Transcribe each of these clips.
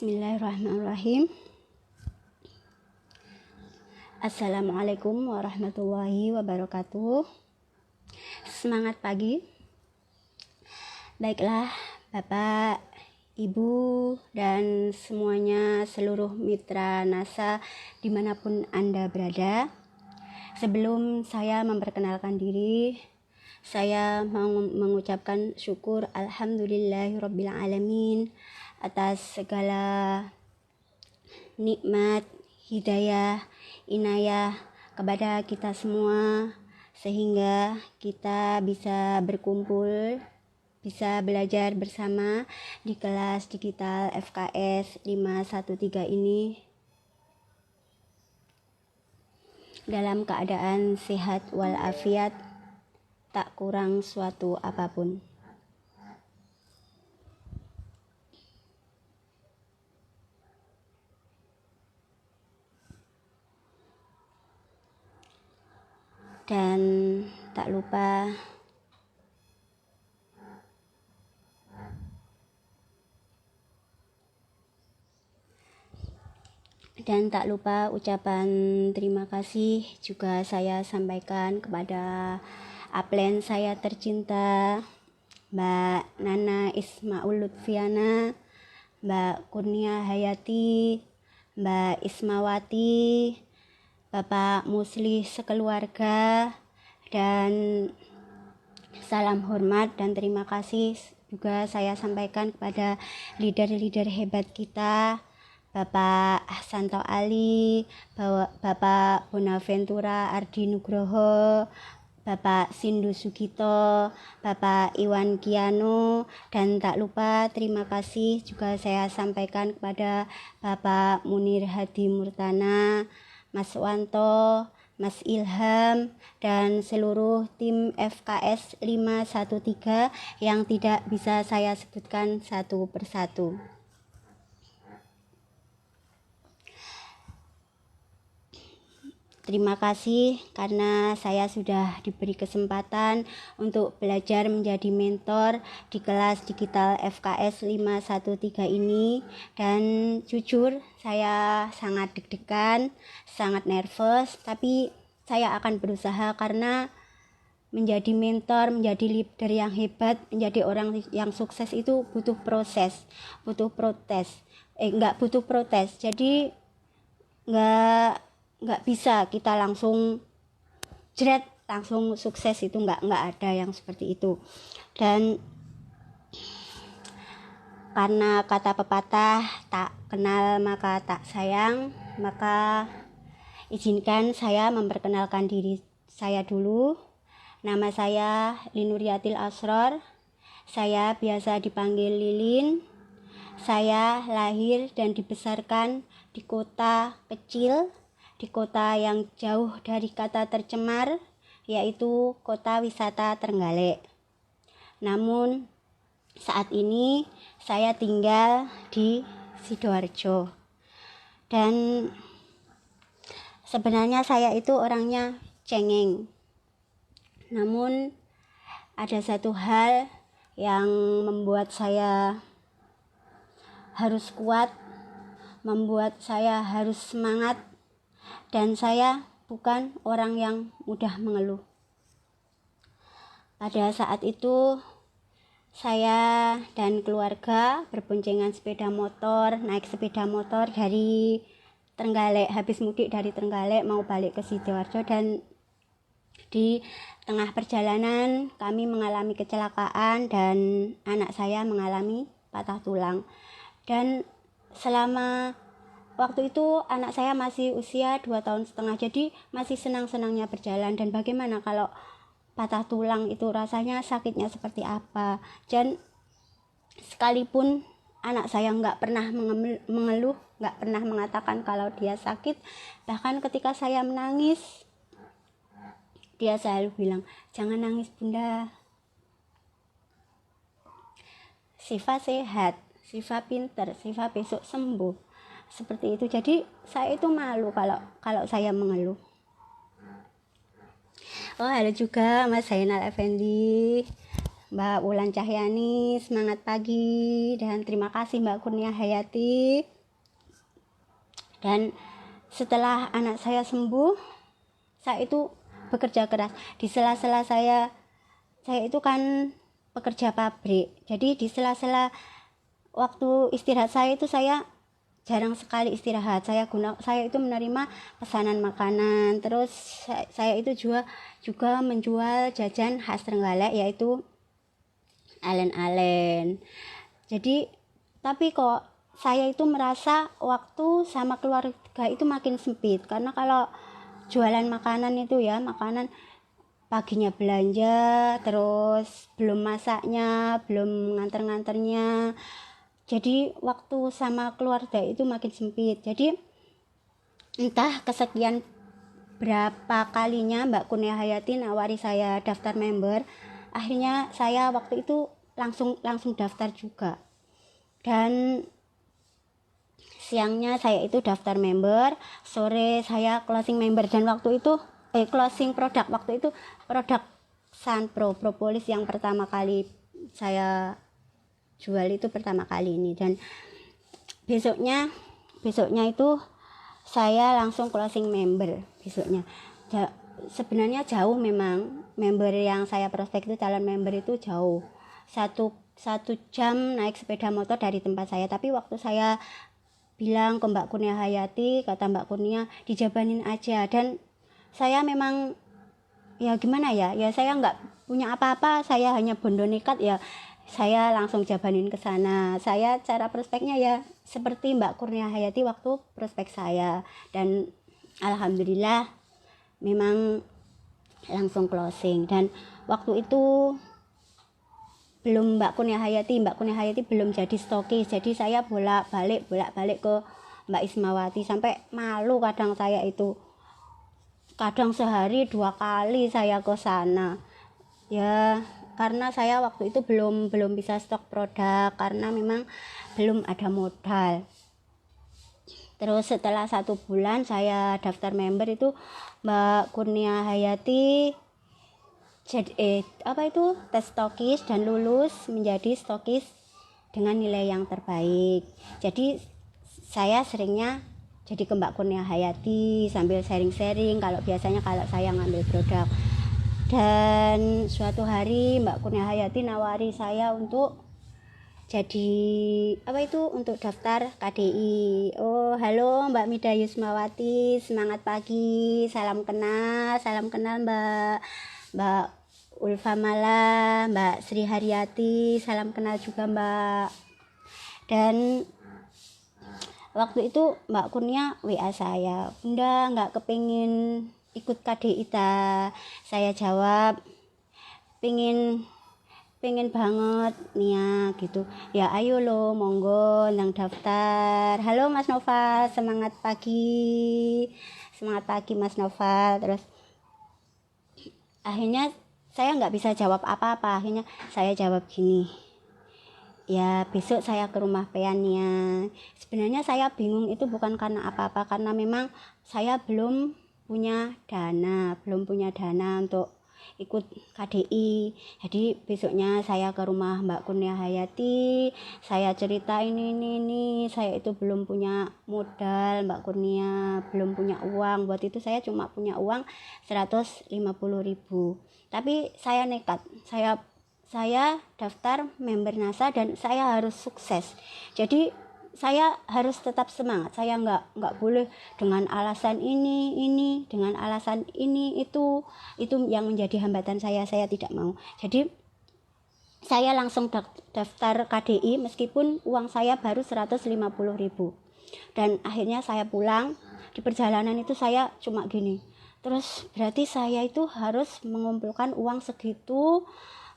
Bismillahirrahmanirrahim. Assalamualaikum warahmatullahi wabarakatuh. Semangat pagi. Baiklah Bapak, Ibu, dan semuanya, seluruh mitra NASA dimanapun Anda berada. Sebelum saya memperkenalkan diri, saya mau mengucapkan syukur alhamdulillahirrabbilalamin atas segala nikmat, hidayah, inayah kepada kita semua, sehingga kita bisa berkumpul, bisa belajar bersama di kelas digital FKS 513 ini dalam keadaan sehat walafiat, tak kurang suatu apapun. Dan tak lupa ucapan terima kasih juga saya sampaikan kepada upline saya tercinta, Mbak Nana Ismaul Lutfiana, Mbak Kurnia Hayati, Mbak Ismawati, Bapak Musli sekeluarga, dan salam hormat dan terima kasih juga saya sampaikan kepada leader-leader hebat kita, Bapak Santo Ali, Bapak Bonaventura Ardi Nugroho, Bapak Sindu Sugito, Bapak Iwan Kiano, dan tak lupa terima kasih juga saya sampaikan kepada Bapak Munir Hadi Murtana, Mas Wanto, Mas Ilham, dan seluruh tim FKS 513 yang tidak bisa saya sebutkan satu persatu. Terima kasih karena saya sudah diberi kesempatan untuk belajar menjadi mentor di kelas digital FKS 513 ini, dan jujur saya sangat deg-degan, sangat nervous, tapi saya akan berusaha karena menjadi mentor, menjadi leader yang hebat, menjadi orang yang sukses itu butuh proses, butuh protes. Jadi nggak bisa kita langsung jret langsung sukses, itu nggak ada yang seperti itu. Dan karena kata pepatah tak kenal maka tak sayang, maka izinkan saya memperkenalkan diri saya dulu. Nama saya Linuriatil Asror, saya biasa dipanggil Lilin. Saya lahir dan dibesarkan di kota kecil, di kota yang jauh dari kata tercemar, yaitu kota wisata Trenggalek. Namun saat ini saya tinggal di Sidoarjo. Dan sebenarnya saya itu orangnya cengeng. Namun ada satu hal yang membuat saya harus kuat, membuat saya harus semangat, dan saya bukan orang yang mudah mengeluh. Pada saat itu saya dan keluarga berboncengan naik sepeda motor dari Trenggalek, habis mudik dari Trenggalek mau balik ke Sidoarjo, dan di tengah perjalanan kami mengalami kecelakaan dan anak saya mengalami patah tulang. Dan selama waktu itu anak saya masih usia 2,5 tahun, jadi masih senang-senangnya berjalan. Dan bagaimana kalau patah tulang itu rasanya, sakitnya seperti apa. Dan sekalipun anak saya nggak pernah mengeluh, nggak pernah mengatakan kalau dia sakit. Bahkan ketika saya menangis, dia selalu bilang, "Jangan nangis Bunda, Siva sehat, Siva pinter, Siva besok sembuh." Seperti itu. Jadi saya itu malu kalau saya mengeluh. Oh, halo juga Mas Zainal Effendi. Mbak Wulan Cahyani, semangat pagi, dan terima kasih Mbak Kurnia Hayati. Dan setelah anak saya sembuh, saya itu bekerja keras. Di sela-sela saya itu kan pekerja pabrik, jadi di sela-sela waktu istirahat saya itu saya jarang sekali istirahat. Saya itu menerima pesanan makanan, terus saya itu juga menjual jajan khas Trenggalek, yaitu alen-alen. Jadi tapi kok saya itu merasa waktu sama keluarga itu makin sempit, karena kalau jualan makanan itu ya, makanan paginya belanja, terus belum masaknya, belum nganter-nganternya, jadi waktu sama keluarga itu makin sempit. Jadi entah kesekian berapa kalinya Mbak Kurnia Hayati nawari saya daftar member, akhirnya saya waktu itu langsung daftar juga. Dan siangnya saya itu daftar member, sore saya closing member. Dan waktu itu closing produk, waktu itu produk Sunpro propolis yang pertama kali saya jual itu pertama kali ini. Dan besoknya itu saya langsung closing member besoknya. Sebenarnya jauh memang, member yang saya prospek itu, calon member itu jauh, satu jam naik sepeda motor dari tempat saya. Tapi waktu saya bilang ke Mbak Kurnia Hayati, kata Mbak Kurnia dijabanin aja. Dan saya memang ya gimana ya saya nggak punya apa-apa, saya hanya bondo nekat ya, saya langsung jabanin ke sana. Saya cara prospeknya ya seperti Mbak Kurnia Hayati waktu prospek saya, dan alhamdulillah memang langsung closing. Dan waktu itu belum Mbak Kurnia Hayati belum jadi stokis, jadi saya bolak-balik ke Mbak Ismawati, sampai malu kadang saya itu, kadang sehari 2 kali saya ke sana ya, karena saya waktu itu belum bisa stok produk, karena memang belum ada modal. Terus setelah 1 bulan saya daftar member itu, Mbak Kurnia Hayati jadi tes stokis dan lulus menjadi stokis dengan nilai yang terbaik. Jadi saya seringnya jadi ke Mbak Kurnia Hayati sambil sharing-sharing kalau saya ngambil produk. Dan suatu hari Mbak Kurnia Hayati nawari saya untuk jadi untuk daftar KDI. Oh, halo Mbak Mida Yusmawati, semangat pagi, salam kenal Mbak Ulfa Mala, Mbak Sri Haryati, salam kenal juga Mbak. Dan waktu itu Mbak Kurnia WA saya, Bunda nggak kepingin ikut KDI ta? Saya jawab pengen banget nia gitu ya, ayo lo monggo nang daftar. Halo Mas Noval, semangat pagi Mas Noval. Terus akhirnya saya nggak bisa jawab apa-apa, akhirnya saya jawab gini, ya besok saya ke rumah peannya. Sebenarnya saya bingung itu bukan karena apa-apa, karena memang saya belum punya dana untuk ikut KDI. Jadi besoknya saya ke rumah Mbak Kurnia Hayati, saya cerita ini saya itu belum punya modal Mbak Kurnia, belum punya uang. Buat itu saya cuma punya uang 150.000. Tapi saya nekat, saya daftar member NASA dan saya harus sukses. Jadi saya harus tetap semangat. Saya nggak boleh dengan alasan ini dengan alasan ini itu yang menjadi hambatan saya tidak mau. Jadi saya langsung daftar KDI meskipun uang saya baru 150.000. Dan akhirnya saya pulang, di perjalanan itu saya cuma gini, terus berarti saya itu harus mengumpulkan uang segitu,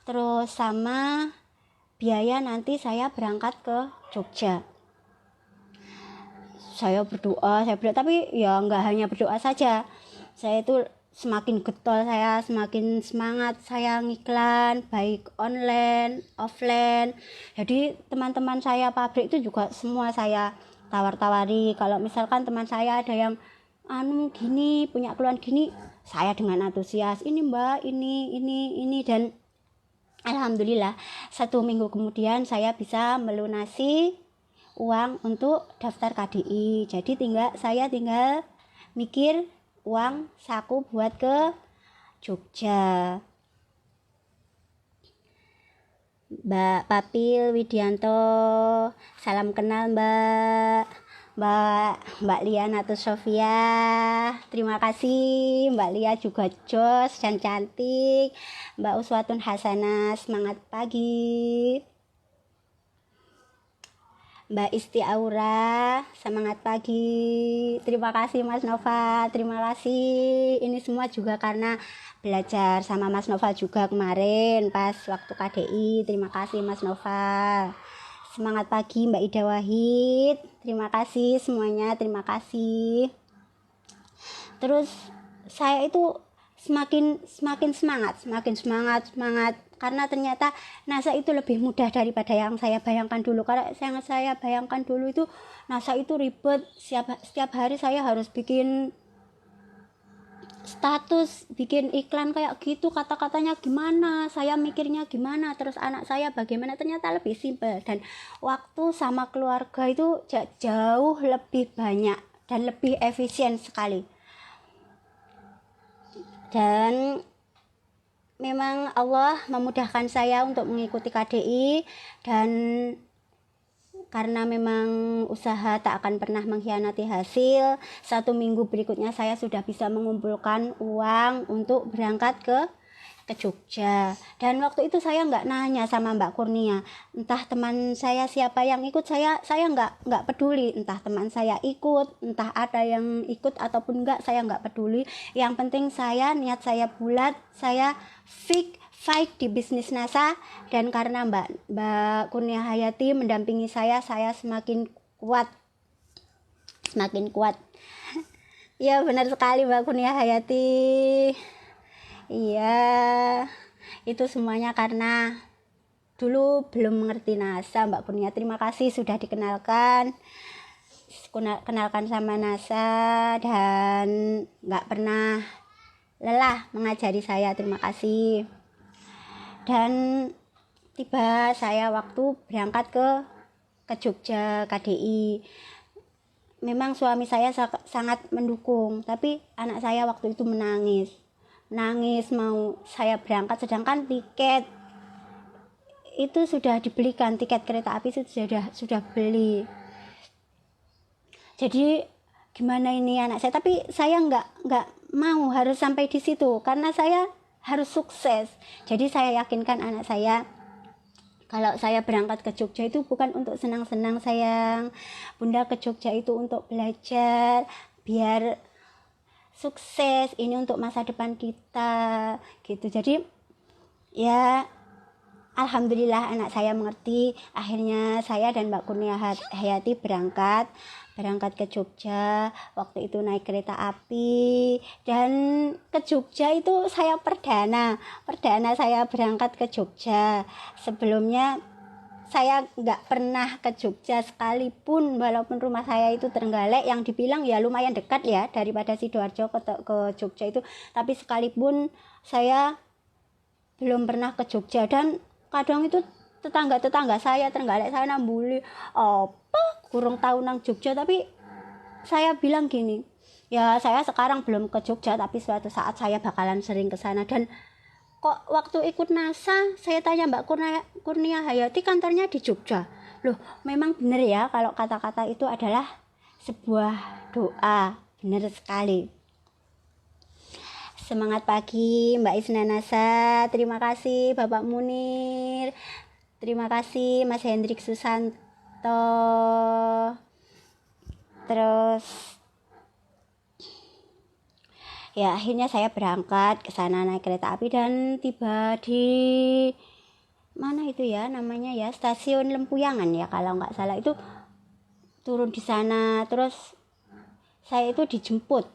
terus sama biaya nanti saya berangkat ke Jogja. Saya berdoa, tapi ya nggak hanya berdoa saja, saya itu semakin getol, saya semakin semangat, saya ngiklan baik online, offline. Jadi teman-teman saya pabrik itu juga semua saya tawari, kalau misalkan teman saya ada yang gini, punya keluhan gini, saya dengan antusias, ini Mbak, ini. Dan Alhamdulillah 1 minggu kemudian saya bisa melunasi uang untuk daftar KDI. Jadi saya tinggal mikir uang saku buat ke Jogja. Mbak Papil Widianto, salam kenal Mbak Lia Natus Sofia. Terima kasih Mbak Lia juga jos dan cantik. Mbak Uswatun Hasanah, semangat pagi. Mbak Isti Aura, semangat pagi. Terima kasih Mas Nova, terima kasih. Ini semua juga karena belajar sama Mas Nova juga kemarin pas waktu KDI. Terima kasih Mas Nova. Semangat pagi Mbak Ida Wahid. Terima kasih semuanya, terima kasih. Terus saya itu semakin semangat karena ternyata NASA itu lebih mudah daripada yang saya bayangkan dulu. Karena yang saya bayangkan dulu itu NASA itu ribet, setiap hari saya harus bikin status, bikin iklan kayak gitu, kata-katanya gimana, saya mikirnya gimana, terus anak saya bagaimana. Ternyata lebih simpel dan waktu sama keluarga itu jauh lebih banyak dan lebih efisien sekali. Dan memang Allah memudahkan saya untuk mengikuti KDI, dan karena memang usaha tak akan pernah mengkhianati hasil, 1 minggu berikutnya saya sudah bisa mengumpulkan uang untuk berangkat ke Jogja. Dan waktu itu saya nggak nanya sama Mbak Kurnia, entah teman saya siapa yang ikut, saya nggak peduli, entah teman saya ikut, entah ada yang ikut ataupun enggak, saya nggak peduli. Yang penting niat saya bulat, saya fight di bisnis NASA. Dan karena Mbak Kurnia Hayati mendampingi saya semakin kuat. Ya benar sekali Mbak Kurnia Hayati. Iya, itu semuanya karena dulu belum mengerti NASA. Mbak Kurnia, terima kasih sudah kenalkan sama NASA dan nggak pernah lelah mengajari saya. Terima kasih. Dan tiba saya waktu berangkat ke Jogja KDI. Memang suami saya sangat mendukung, tapi anak saya waktu itu menangis mau saya berangkat, sedangkan tiket itu sudah dibelikan, tiket kereta api itu sudah beli. Jadi gimana ini anak saya, tapi saya nggak mau harus sampai di situ karena saya harus sukses. Jadi saya yakinkan anak saya, kalau saya berangkat ke Jogja itu bukan untuk senang-senang sayang, Bunda ke Jogja itu untuk belajar biar sukses, ini untuk masa depan kita gitu. Jadi ya alhamdulillah anak saya mengerti. Akhirnya saya dan Mbak Kurnia Hayati berangkat ke Jogja. Waktu itu naik kereta api, dan ke Jogja itu saya perdana saya berangkat ke Jogja. Sebelumnya saya nggak pernah ke Jogja sekalipun, walaupun rumah saya itu Trenggalek, yang dibilang ya lumayan dekat ya daripada Sidoarjo ke Jogja itu, tapi sekalipun saya belum pernah ke Jogja. Dan kadang itu tetangga saya Trenggalek saya nambuli apa kurang tahu nang Jogja, tapi saya bilang gini, ya saya sekarang belum ke Jogja tapi suatu saat saya bakalan sering ke sana. Dan kok waktu ikut NASA saya tanya Mbak Kurnia Hayati kantornya di Jogja. Loh, memang benar ya kalau kata-kata itu adalah sebuah doa. Benar sekali. Semangat pagi Mbak Isna NASA. Terima kasih Bapak Munir. Terima kasih Mas Hendrik Susanto. Terus ya akhirnya saya berangkat ke sana naik kereta api dan tiba di mana itu ya namanya ya, stasiun Lempuyangan ya kalau nggak salah, itu turun di sana. Terus saya itu dijemput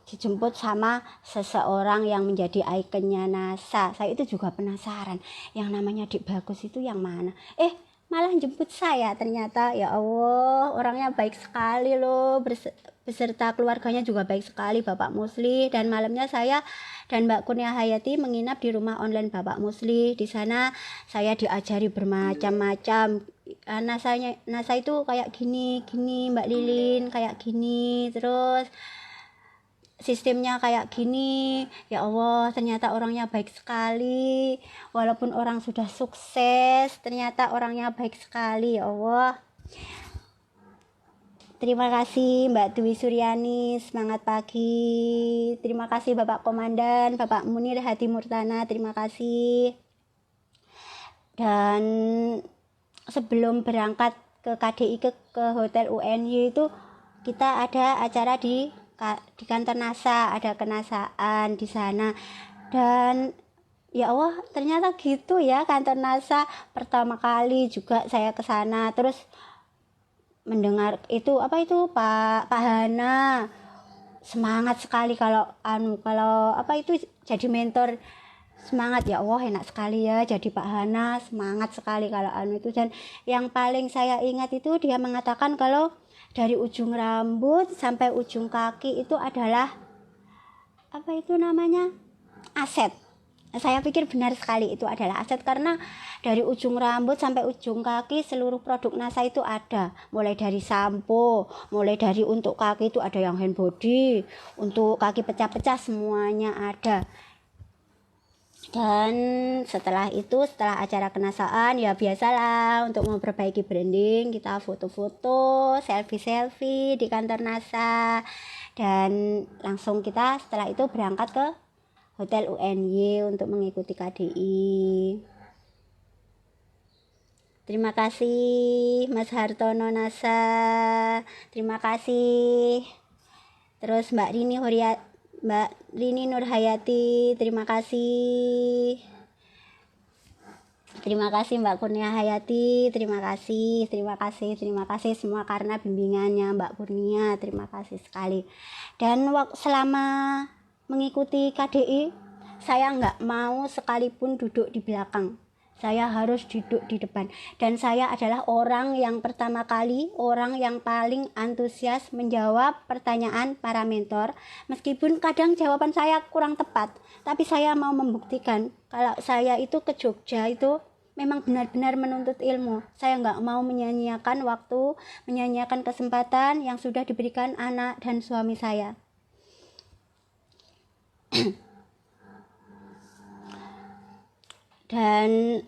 sama seseorang yang menjadi ikonnya NASA. Saya itu juga penasaran yang namanya Dik Bagus itu yang mana. malah jemput saya. Ternyata ya Allah, orangnya baik sekali loh, beserta keluarganya juga baik sekali, Bapak Musli. Dan malamnya saya dan Mbak Kurnia Hayati menginap di rumah online Bapak Musli. Di sana saya diajari bermacam-macam. NASA itu kayak gini Mbak Lilin, kayak gini, terus sistemnya kayak gini. Ya Allah, ternyata orangnya baik sekali. Walaupun orang sudah sukses, ternyata orangnya baik sekali. Ya Allah, terima kasih Mbak Dwi Suryani, semangat pagi. Terima kasih Bapak Komandan, Bapak Munir Hadi Murtana, terima kasih. Dan sebelum berangkat ke KDI ke Hotel UNY itu kita ada acara di kantor NASA, ada kenasaan di sana. Dan ya Allah, ternyata gitu ya kantor NASA. Pertama kali juga saya ke sana, terus mendengar itu Pak Hana semangat sekali kalau jadi mentor. Semangat, ya Allah, enak sekali ya jadi Pak Hana, semangat sekali kalau itu. Dan yang paling saya ingat itu dia mengatakan kalau dari ujung rambut sampai ujung kaki itu adalah aset. Saya pikir benar sekali itu adalah aset, karena dari ujung rambut sampai ujung kaki seluruh produk NASA itu ada, mulai dari sampo, mulai dari untuk kaki itu ada yang hand body, untuk kaki pecah-pecah semuanya ada. Dan setelah acara kenasaan ya biasalah untuk memperbaiki branding, kita foto-foto, selfie di kantor NASA, dan langsung kita setelah itu berangkat ke Hotel UNY untuk mengikuti KDI. Terima kasih Mas Hartono NASA, terima kasih. Terus Mbak Rini Nurhayati, terima kasih. Terima kasih Mbak Kurnia Hayati, terima kasih semua karena bimbingannya Mbak Kurnia, terima kasih sekali. Dan selama mengikuti KDI, saya nggak mau sekalipun duduk di belakang. Saya harus duduk di depan. Dan saya adalah orang yang paling antusias menjawab pertanyaan para mentor. Meskipun kadang jawaban saya kurang tepat, tapi saya mau membuktikan kalau saya itu ke Jogja itu memang benar-benar menuntut ilmu. Saya nggak mau menyanyiakan waktu, menyanyiakan kesempatan yang sudah diberikan anak dan suami saya. Dan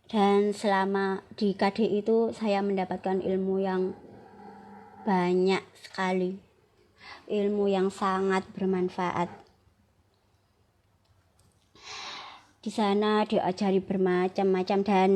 dan selama di KDI itu saya mendapatkan ilmu yang banyak sekali, ilmu yang sangat bermanfaat. Di sana diajari bermacam-macam. Dan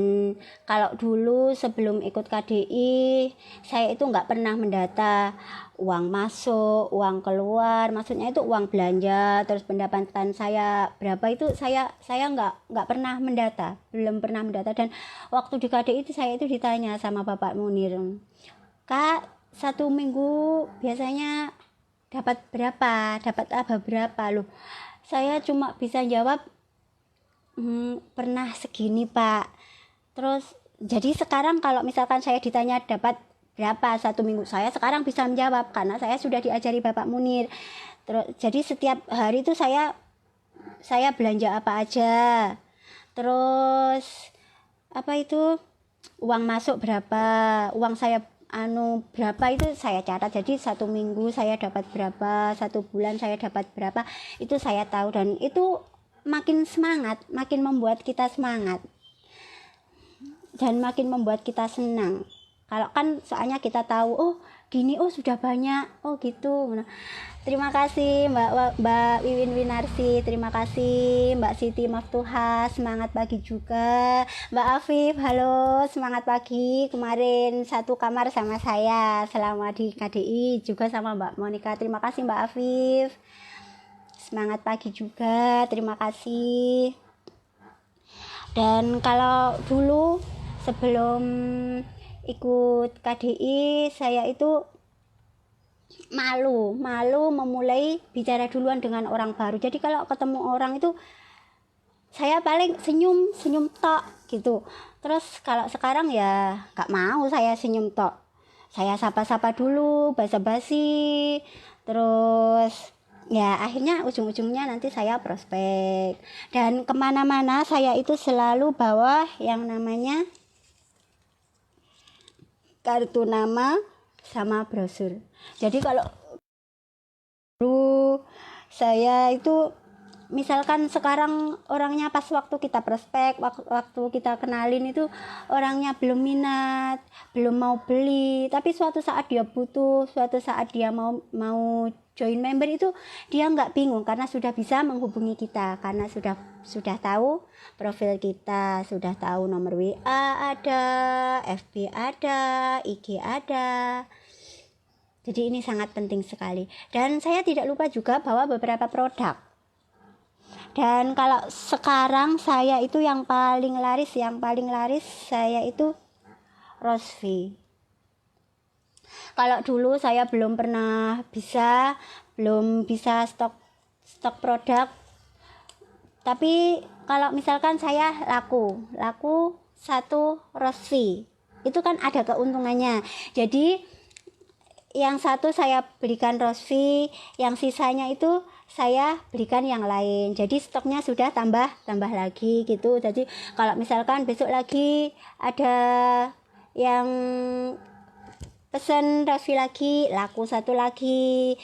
kalau dulu sebelum ikut KDI, saya itu nggak pernah mendata uang masuk, uang keluar, maksudnya itu uang belanja, terus pendapatan saya berapa itu saya nggak pernah mendata, belum pernah mendata. Dan waktu di KDI itu saya itu ditanya sama Bapak Munir, Kak, 1 minggu biasanya dapat berapa, dapat apa berapa loh. Saya cuma bisa jawab pernah segini Pak. Terus jadi sekarang kalau misalkan saya ditanya dapat berapa 1 minggu, saya sekarang bisa menjawab karena saya sudah diajari Bapak Munir. Terus jadi setiap hari itu saya belanja apa aja, terus uang masuk berapa, uang saya berapa itu saya catat. Jadi 1 minggu saya dapat berapa, 1 bulan saya dapat berapa, itu saya tahu. Dan itu makin semangat, makin membuat kita semangat dan makin membuat kita senang. Kalau kan soalnya kita tahu gini, sudah banyak, gitu. Nah, terima kasih Mbak Wiwin Winarsi, terima kasih Mbak Siti Maftuha, semangat pagi juga. Mbak Afif, halo, semangat pagi. Kemarin satu kamar sama saya selama di KDI, juga sama Mbak Monica. Terima kasih Mbak Afif, semangat pagi juga, terima kasih. Dan kalau dulu sebelum ikut KDI, saya itu malu memulai bicara duluan dengan orang baru. Jadi kalau ketemu orang itu saya paling senyum tok gitu. Terus kalau sekarang ya nggak mau saya senyum tok, saya sapa-sapa dulu, basa-basi, terus ya akhirnya ujung-ujungnya nanti saya prospek. Dan kemana-mana saya itu selalu bawa yang namanya kartu nama sama brosur. Jadi kalau saya itu misalkan sekarang orangnya pas waktu kita prospek, waktu kita kenalin itu orangnya belum minat, belum mau beli, tapi suatu saat dia butuh, suatu saat dia mau join member itu dia nggak bingung karena sudah bisa menghubungi kita, karena sudah tahu profil kita, sudah tahu nomor WA ada, FB ada, IG ada. Jadi ini sangat penting sekali. Dan saya tidak lupa juga bawa beberapa produk. Dan kalau sekarang saya itu yang paling laris saya itu Rosvi. Kalau dulu saya belum bisa stok produk. Tapi kalau misalkan saya laku satu Rosvi, itu kan ada keuntungannya. Jadi yang satu saya belikan Rosvi, yang sisanya itu saya belikan yang lain. Jadi stoknya sudah tambah lagi gitu. Jadi kalau misalkan besok lagi ada yang pesen Rosvi lagi, laku satu lagi,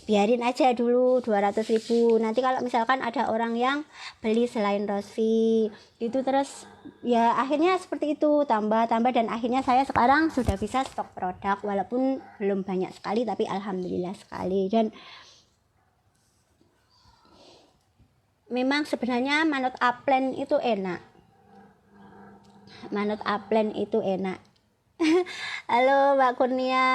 biarin aja dulu 200.000. Nanti kalau misalkan ada orang yang beli selain Rosvi itu, terus ya akhirnya seperti itu, tambah dan akhirnya saya sekarang sudah bisa stok produk walaupun belum banyak sekali, tapi alhamdulillah sekali. Dan memang sebenarnya manut upline itu enak. Halo Mbak Kurnia,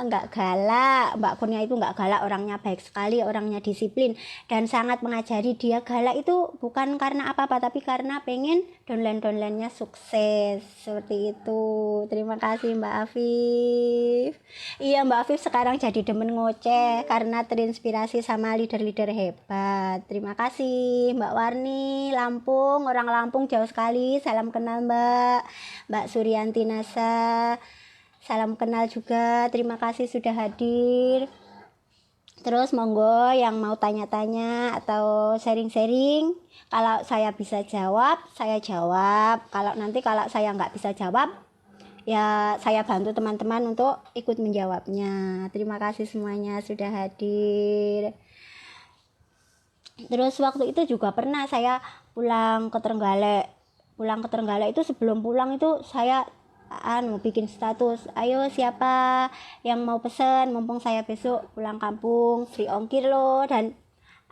Mbak Kurnia itu nggak galak, orangnya baik sekali, orangnya disiplin dan sangat mengajari. Dia galak itu bukan karena apa-apa, tapi karena pengen downline-nya sukses, seperti itu. Terima kasih Mbak Afif. Iya, Mbak Afif sekarang jadi demen ngoceh karena terinspirasi sama leader-leader hebat. Terima kasih Mbak Warni, Lampung, orang Lampung jauh sekali. Salam kenal Mbak Suryanti Nasa. Salam kenal juga, terima kasih sudah hadir. Terus monggo yang mau tanya-tanya atau sharing-sharing, kalau saya bisa jawab, saya jawab. Kalau saya nggak bisa jawab, ya saya bantu teman-teman untuk ikut menjawabnya. Terima kasih semuanya sudah hadir. Terus waktu itu juga pernah saya pulang ke Trenggalek itu, sebelum pulang itu saya bikin status, ayo siapa yang mau pesen, mumpung saya besok pulang kampung, free ongkir loh. Dan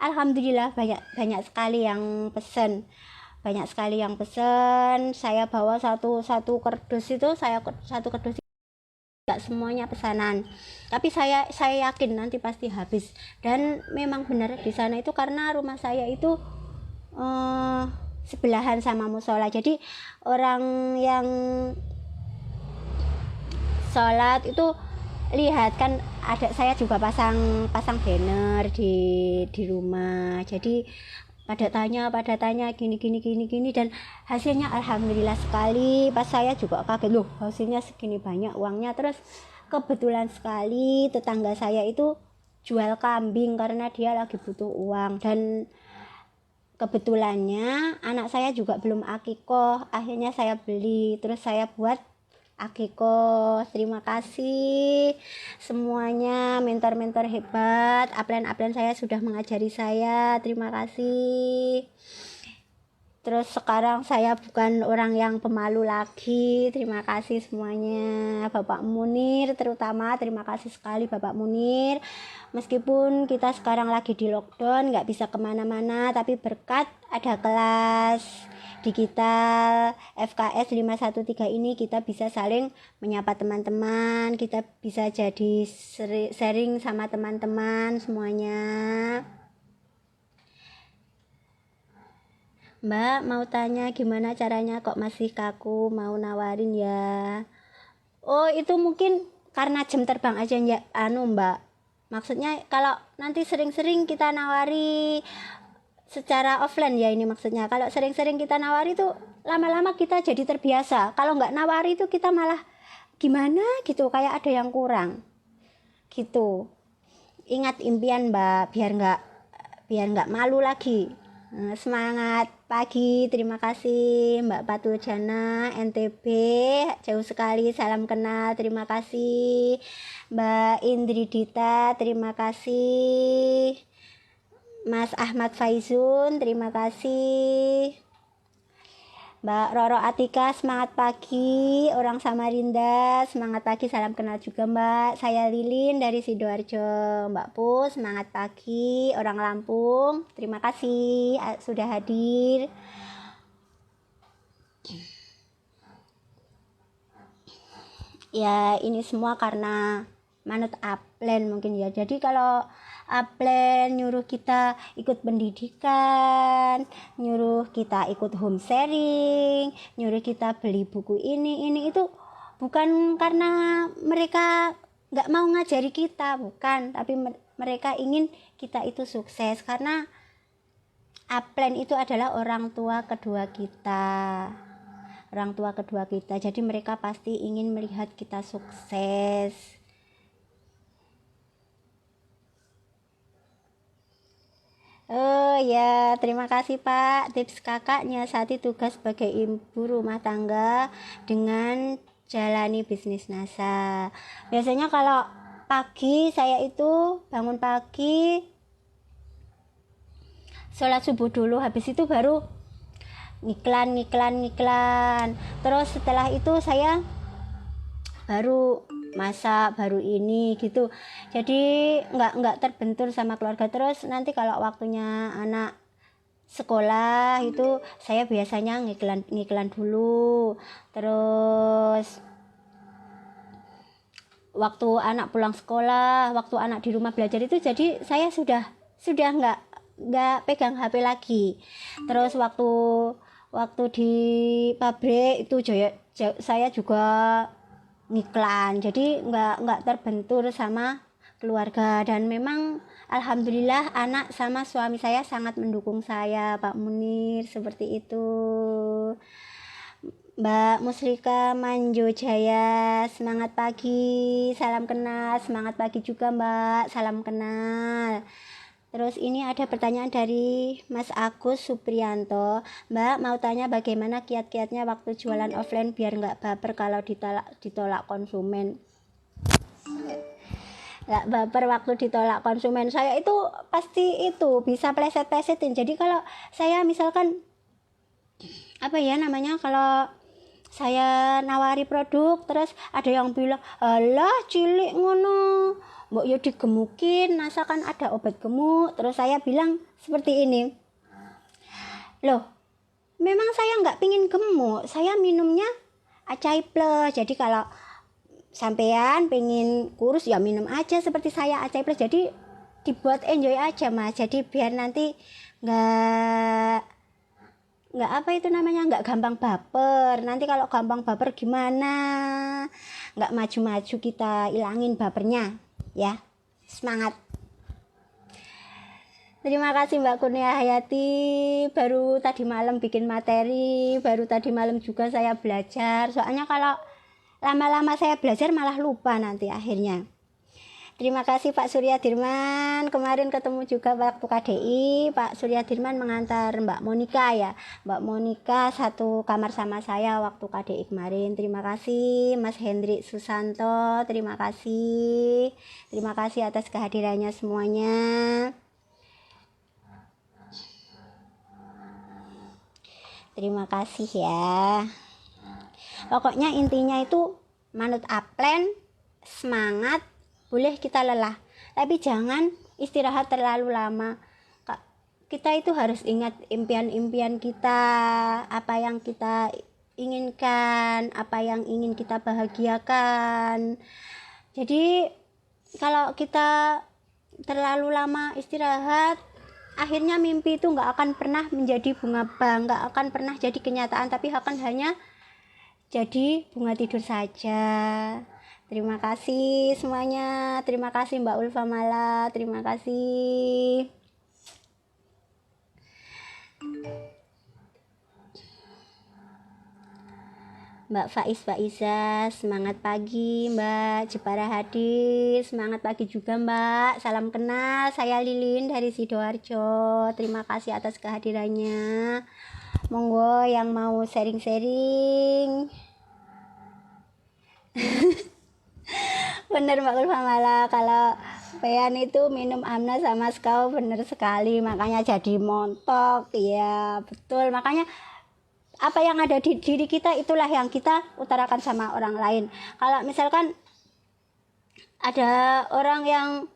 alhamdulillah banyak sekali yang pesen. Saya bawa satu kardus itu, nggak semuanya pesanan, tapi saya yakin nanti pasti habis. Dan memang benar di sana itu karena rumah saya itu sebelahan sama musola, jadi orang yang sholat itu lihat kan, ada saya juga pasang banner di rumah. Jadi pada tanya gini, dan hasilnya alhamdulillah sekali. Pas saya juga kaget, loh hasilnya segini banyak uangnya. Terus kebetulan sekali tetangga saya itu jual kambing karena dia lagi butuh uang, dan kebetulannya anak saya juga belum akikoh, akhirnya saya beli, terus saya buat akikoh. Terima kasih semuanya, mentor-mentor hebat, upline saya sudah mengajari saya, terima kasih. Terus sekarang saya bukan orang yang pemalu lagi. Terima kasih semuanya. Bapak Munir terutama, terima kasih sekali Bapak Munir. Meskipun kita sekarang lagi di lockdown, gak bisa kemana-mana, tapi berkat ada kelas digital FKS 513 ini, kita bisa saling menyapa teman-teman, kita bisa jadi sharing sama teman-teman semuanya. Mbak mau tanya gimana caranya kok masih kaku mau nawarin ya? Oh itu mungkin karena jam terbang aja ya, Mbak. Maksudnya kalau nanti sering-sering kita nawari secara offline ya, ini maksudnya kalau sering-sering kita nawari tuh lama-lama kita jadi terbiasa. Kalau nggak nawari itu kita malah gimana gitu, kayak ada yang kurang gitu. Ingat impian Mbak, biar nggak malu lagi. Semangat pagi. Terima kasih Mbak Patu Jana NTB, jauh sekali, salam kenal. Terima kasih Mbak Indri Dita, terima kasih Mas Ahmad Faizun, terima kasih Mbak Roro Atika, semangat pagi. Orang Samarinda, semangat pagi, salam kenal juga Mbak. Saya Lilin dari Sidoarjo. Mbak Pus, semangat pagi. Orang Lampung, terima kasih sudah hadir. Ya ini semua karena manut upline mungkin ya. Jadi kalau upline nyuruh kita ikut pendidikan, nyuruh kita ikut home sharing, nyuruh kita beli buku ini itu bukan karena mereka nggak mau ngajari kita, bukan, tapi mereka ingin kita itu sukses, karena upline itu adalah orang tua kedua kita. Jadi mereka pasti ingin melihat kita sukses. Oh ya, terima kasih Pak. Tips kakak nyiasati tugas sebagai ibu rumah tangga dengan jalani bisnis NASA. Biasanya kalau pagi saya itu bangun pagi, sholat subuh dulu, habis itu baru ngiklan. Terus setelah itu saya baru masak, baru ini gitu. Jadi nggak terbentur sama keluarga. Terus nanti kalau waktunya anak sekolah itu saya biasanya ngiklan dulu. Terus waktu anak pulang sekolah, waktu anak di rumah belajar itu, jadi saya sudah nggak pegang HP lagi. Terus waktu di pabrik itu saya juga ngiklan, jadi nggak terbentur sama keluarga. Dan memang alhamdulillah anak sama suami saya sangat mendukung saya, Pak Munir, seperti itu. Mbak Musrika Manjo Jaya, semangat pagi, salam kenal. Semangat pagi juga Mbak, salam kenal. Terus ini ada pertanyaan dari Mas Agus Supriyanto. Mbak mau tanya bagaimana kiat-kiatnya waktu jualan offline biar nggak baper kalau ditolak konsumen. Nggak baper waktu ditolak konsumen. Saya itu pasti itu bisa pleset-plesetin. Jadi kalau saya misalkan kalau saya nawari produk terus ada yang bilang, alah cilik ngono, mbok yo digemukin, NASA kan ada obat gemuk. Terus saya bilang seperti ini, loh memang saya nggak pingin gemuk, saya minumnya Acai Plus. Jadi kalau sampean pengen kurus ya minum aja seperti saya Acai Plus. Jadi dibuat enjoy aja Mas, jadi biar nanti nggak nggak gampang baper. Nanti kalau gampang baper gimana, nggak maju-maju, kita ilangin bapernya ya. Semangat. Terima kasih Mbak Kurnia Hayati, baru tadi malam bikin materi, baru tadi malam juga saya belajar, soalnya kalau lama-lama saya belajar malah lupa nanti akhirnya. Terima kasih Pak Surya Dirman, kemarin ketemu juga waktu KDI. Pak Surya Dirman mengantar Mbak Monika ya, Mbak Monika satu kamar sama saya waktu KDI kemarin. Terima kasih Mas Hendrik Susanto, terima kasih atas kehadirannya semuanya. Terima kasih ya. Pokoknya intinya itu manut upline, semangat. Boleh kita lelah, tapi jangan istirahat terlalu lama. Kita itu harus ingat impian-impian kita, apa yang kita inginkan, apa yang ingin kita bahagiakan. Jadi kalau kita terlalu lama istirahat, akhirnya mimpi itu nggak akan pernah menjadi bunga bank, nggak akan pernah jadi kenyataan, tapi akan hanya jadi bunga tidur saja. Terima kasih semuanya. Terima kasih Mbak Ulfa Mala. Terima kasih. Mbak Faiza, semangat pagi. Mbak Jepara hadir, semangat pagi juga Mbak. Salam kenal, saya Lilin dari Sidoarjo. Terima kasih atas kehadirannya. Monggo yang mau sharing-sharing. Bener Mbak Ulfamala, kalau Pean itu minum Amna sama Skau bener sekali, makanya jadi montok. Ya betul, makanya apa yang ada di diri kita itulah yang kita utarakan sama orang lain. Kalau misalkan ada orang yang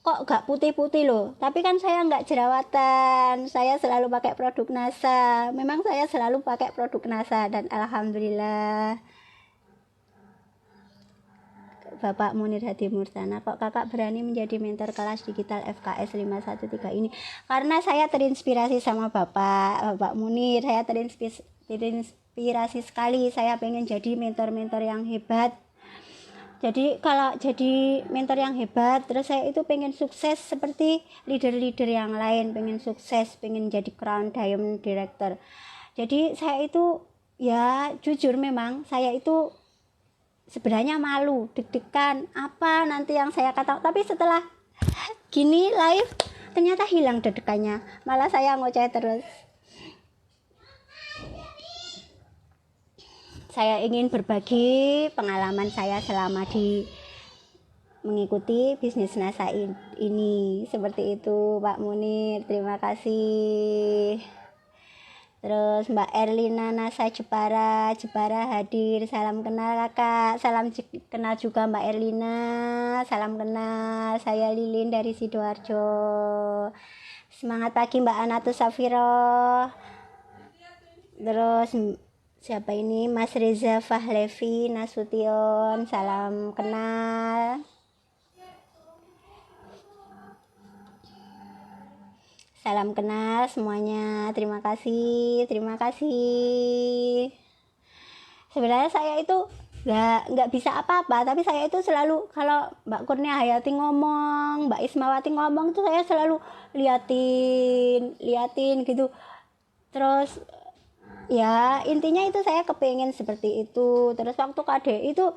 kok gak putih-putih loh, tapi kan saya gak jerawatan, saya selalu pakai produk NASA. Memang saya selalu pakai produk NASA dan alhamdulillah. Bapak Munir Hadi Murtana, kok kakak berani menjadi mentor kelas digital FKS 513 ini? Karena saya terinspirasi sama Bapak Munir. Saya terinspirasi sekali. Saya pengen jadi mentor-mentor yang hebat. Jadi kalau jadi mentor yang hebat, terus saya itu pengen sukses seperti leader-leader yang lain, pengen sukses, pengen jadi Crown Diamond Director. Jadi saya itu ya jujur memang saya itu sebenarnya malu, deg-degan apa nanti yang saya kata, tapi setelah gini live ternyata hilang deg-degannya, malah saya ngoceh terus. Saya ingin berbagi pengalaman saya selama mengikuti bisnis NASA ini, seperti itu Pak Munir. Terima kasih. Terus Mbak Erlina NASA Jepara hadir. Salam kenal kakak. Salam kenal juga Mbak Erlina. Salam kenal. Saya Lilin dari Sidoarjo. Semangat pagi Mbak Anatus Safiro. Terus siapa ini? Mas Reza Fahlevi Nasution. Salam kenal. Salam kenal semuanya. Terima kasih. Sebenarnya saya itu nggak bisa apa-apa, tapi saya itu selalu kalau Mbak Kurnia Hayati ngomong, Mbak Ismawati ngomong tuh saya selalu liatin gitu. Terus ya intinya itu saya kepengen seperti itu. Terus waktu KD itu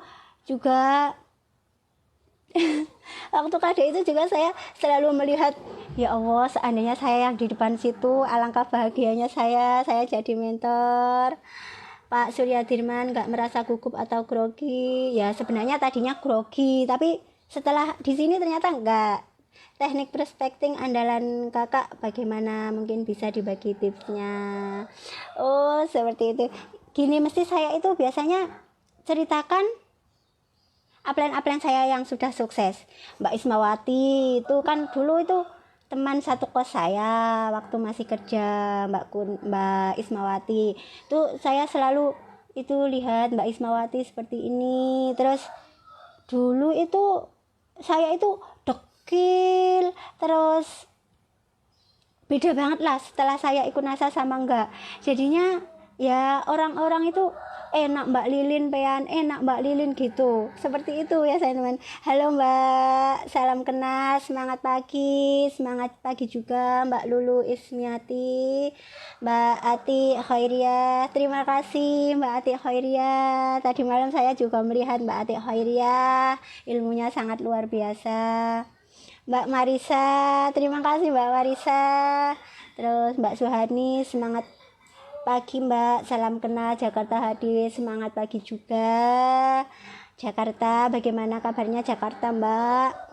juga saya selalu melihat, ya Allah, seandainya saya yang di depan situ, alangkah bahagianya saya jadi mentor. Pak Surya Dirman gak merasa gugup atau grogi? Ya sebenarnya tadinya grogi, tapi setelah di sini ternyata enggak. Teknik prospecting andalan kakak bagaimana, mungkin bisa dibagi tipsnya? Oh seperti itu. Gini, mesti saya itu biasanya ceritakan upline saya yang sudah sukses. Mbak Ismawati itu kan dulu itu teman satu kos saya waktu masih kerja. Mbak Ismawati itu saya selalu itu lihat Mbak Ismawati seperti ini. Terus dulu itu saya itu dekil, terus beda banget lah setelah saya ikut NASA sama enggak. Jadinya ya orang-orang itu enak Mbak Lilin gitu, seperti itu ya teman-teman. Halo Mbak, salam kenal, semangat pagi juga Mbak Lulu Ismiati, Mbak Ati Khairia. Terima kasih Mbak Ati Khairia. Tadi malam saya juga melihat Mbak Ati Khairia, ilmunya sangat luar biasa. Mbak Marisa, terima kasih Mbak Marisa. Terus Mbak Suhani, semangat pagi Mbak, salam kenal. Jakarta hadir, semangat pagi juga. Jakarta, bagaimana kabarnya Jakarta Mbak?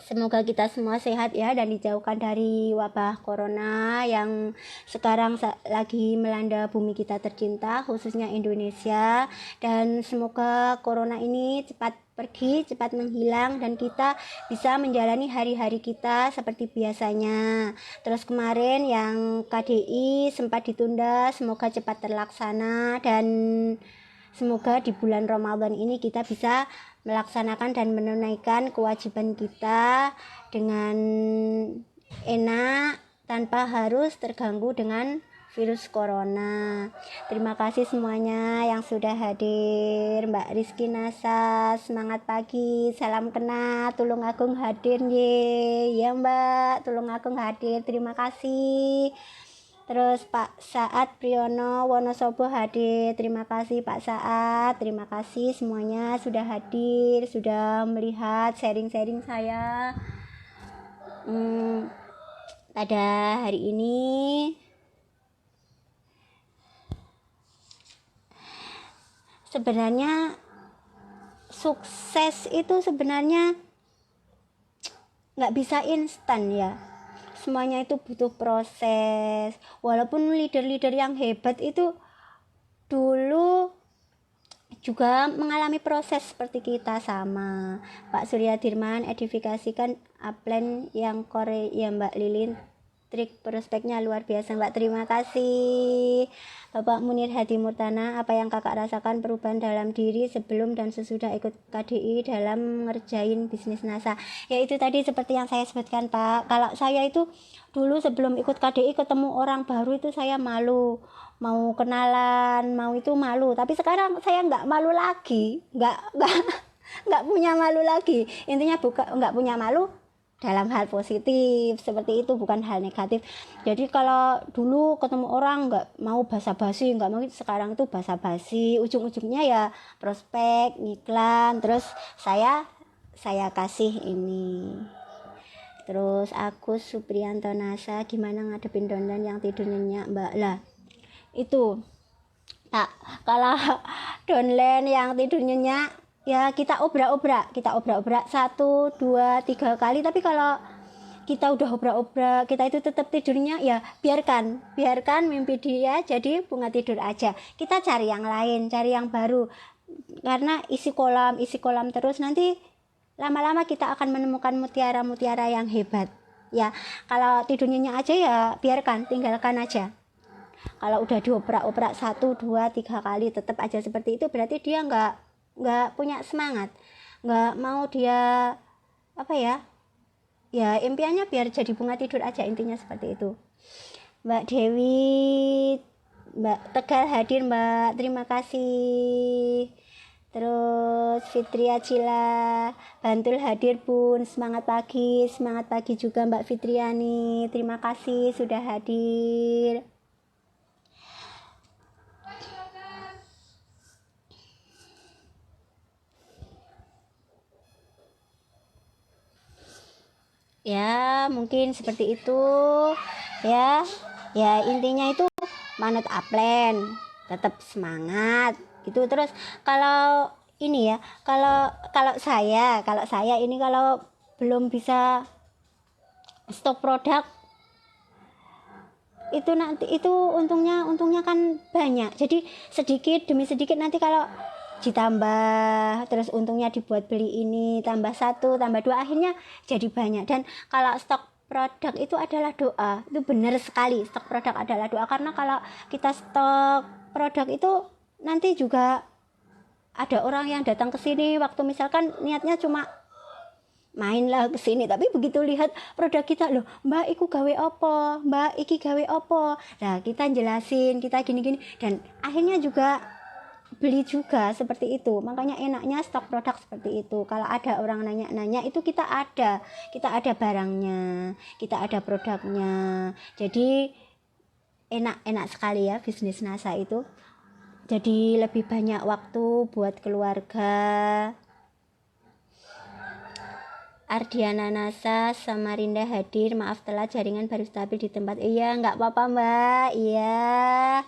Semoga kita semua sehat ya dan dijauhkan dari wabah corona yang sekarang lagi melanda bumi kita tercinta, khususnya Indonesia. Dan semoga corona ini cepat pergi, cepat menghilang, dan kita bisa menjalani hari-hari kita seperti biasanya. Terus kemarin yang KDI sempat ditunda, semoga cepat terlaksana, dan semoga di bulan Ramadan ini kita bisa melaksanakan dan menunaikan kewajiban kita dengan enak tanpa harus terganggu dengan virus corona. Terima kasih semuanya yang sudah hadir. Mbak Rizky Nasa, semangat pagi, salam kenal, Tulung Agung hadir ye. Ya Mbak, Tulung Agung hadir, terima kasih. Terus Pak Saat Priyono Wonosobo hadir, terima kasih Pak Saat, terima kasih semuanya sudah hadir, sudah melihat sharing-sharing saya pada hari ini. Sebenarnya sukses itu sebenarnya nggak bisa instan ya, semuanya itu butuh proses. Walaupun leader-leader yang hebat itu dulu juga mengalami proses seperti kita sama. Pak Surya Dirman edifikasikan upline yang kore ya Mbak Lilin, trik prospeknya luar biasa Mbak, terima kasih. Bapak Munir Hadi Murtana, apa yang kakak rasakan perubahan dalam diri sebelum dan sesudah ikut KDI dalam ngerjain bisnis NASA? Ya itu tadi seperti yang saya sebutkan Pak, kalau saya itu dulu sebelum ikut KDI ketemu orang baru itu saya malu, mau kenalan, mau itu malu. Tapi sekarang saya nggak malu lagi, nggak punya malu lagi. Intinya nggak punya malu dalam hal positif seperti itu, bukan hal negatif. Jadi kalau dulu ketemu orang nggak mau basa-basi, nggak mau, sekarang itu basa-basi, ujung-ujungnya ya prospek, iklan, terus saya kasih ini. Terus Agus Supriyanto Nasa, gimana ngadepin downline yang tidur nyenyak Mbak? Lah itu tak, kalau downline yang tidur nyenyak ya kita obrak-obrak 1, 2, 3 kali. Tapi kalau kita udah obrak-obrak, kita itu tetap tidurnya, ya biarkan mimpi dia jadi bunga tidur aja. Kita cari yang lain, cari yang baru, karena isi kolam terus, nanti lama-lama kita akan menemukan mutiara-mutiara yang hebat ya. Kalau tidurnya aja ya biarkan, tinggalkan aja. Kalau udah diobrak-obrak 1, 2, 3 kali tetap aja seperti itu, berarti dia nggak punya semangat, nggak mau dia ya impiannya biar jadi bunga tidur aja, intinya seperti itu. Mbak Dewi, Mbak Tegal hadir Mbak, terima kasih. Terus Fitria Cila, Bantul hadir Bun, semangat pagi juga Mbak Fitriani, terima kasih sudah hadir. Ya mungkin seperti itu ya intinya itu manut upline, tetap semangat gitu. Terus kalau ini ya, kalau saya ini kalau belum bisa stok produk itu nanti itu untungnya kan banyak, jadi sedikit demi sedikit nanti kalau ditambah, terus untungnya dibuat beli ini, tambah 1, tambah 2, akhirnya jadi banyak. Dan kalau stok produk itu adalah doa, itu benar sekali, stok produk adalah doa. Karena kalau kita stok produk itu nanti juga ada orang yang datang ke sini, waktu misalkan niatnya cuma mainlah ke sini, tapi begitu lihat produk kita, loh Mbak iku gawe opo, Mbak iki gawe opo, nah kita jelasin, kita gini-gini, dan akhirnya juga beli juga seperti itu. Makanya enaknya stok produk seperti itu. Kalau ada orang nanya-nanya, itu kita ada barangnya, kita ada produknya. Jadi enak sekali ya bisnis NASA itu. Jadi lebih banyak waktu buat keluarga. Ardiana Nasa Samarinda hadir, maaf telat, jaringan baru stabil di tempat. Iya nggak apa-apa Mbak, iya.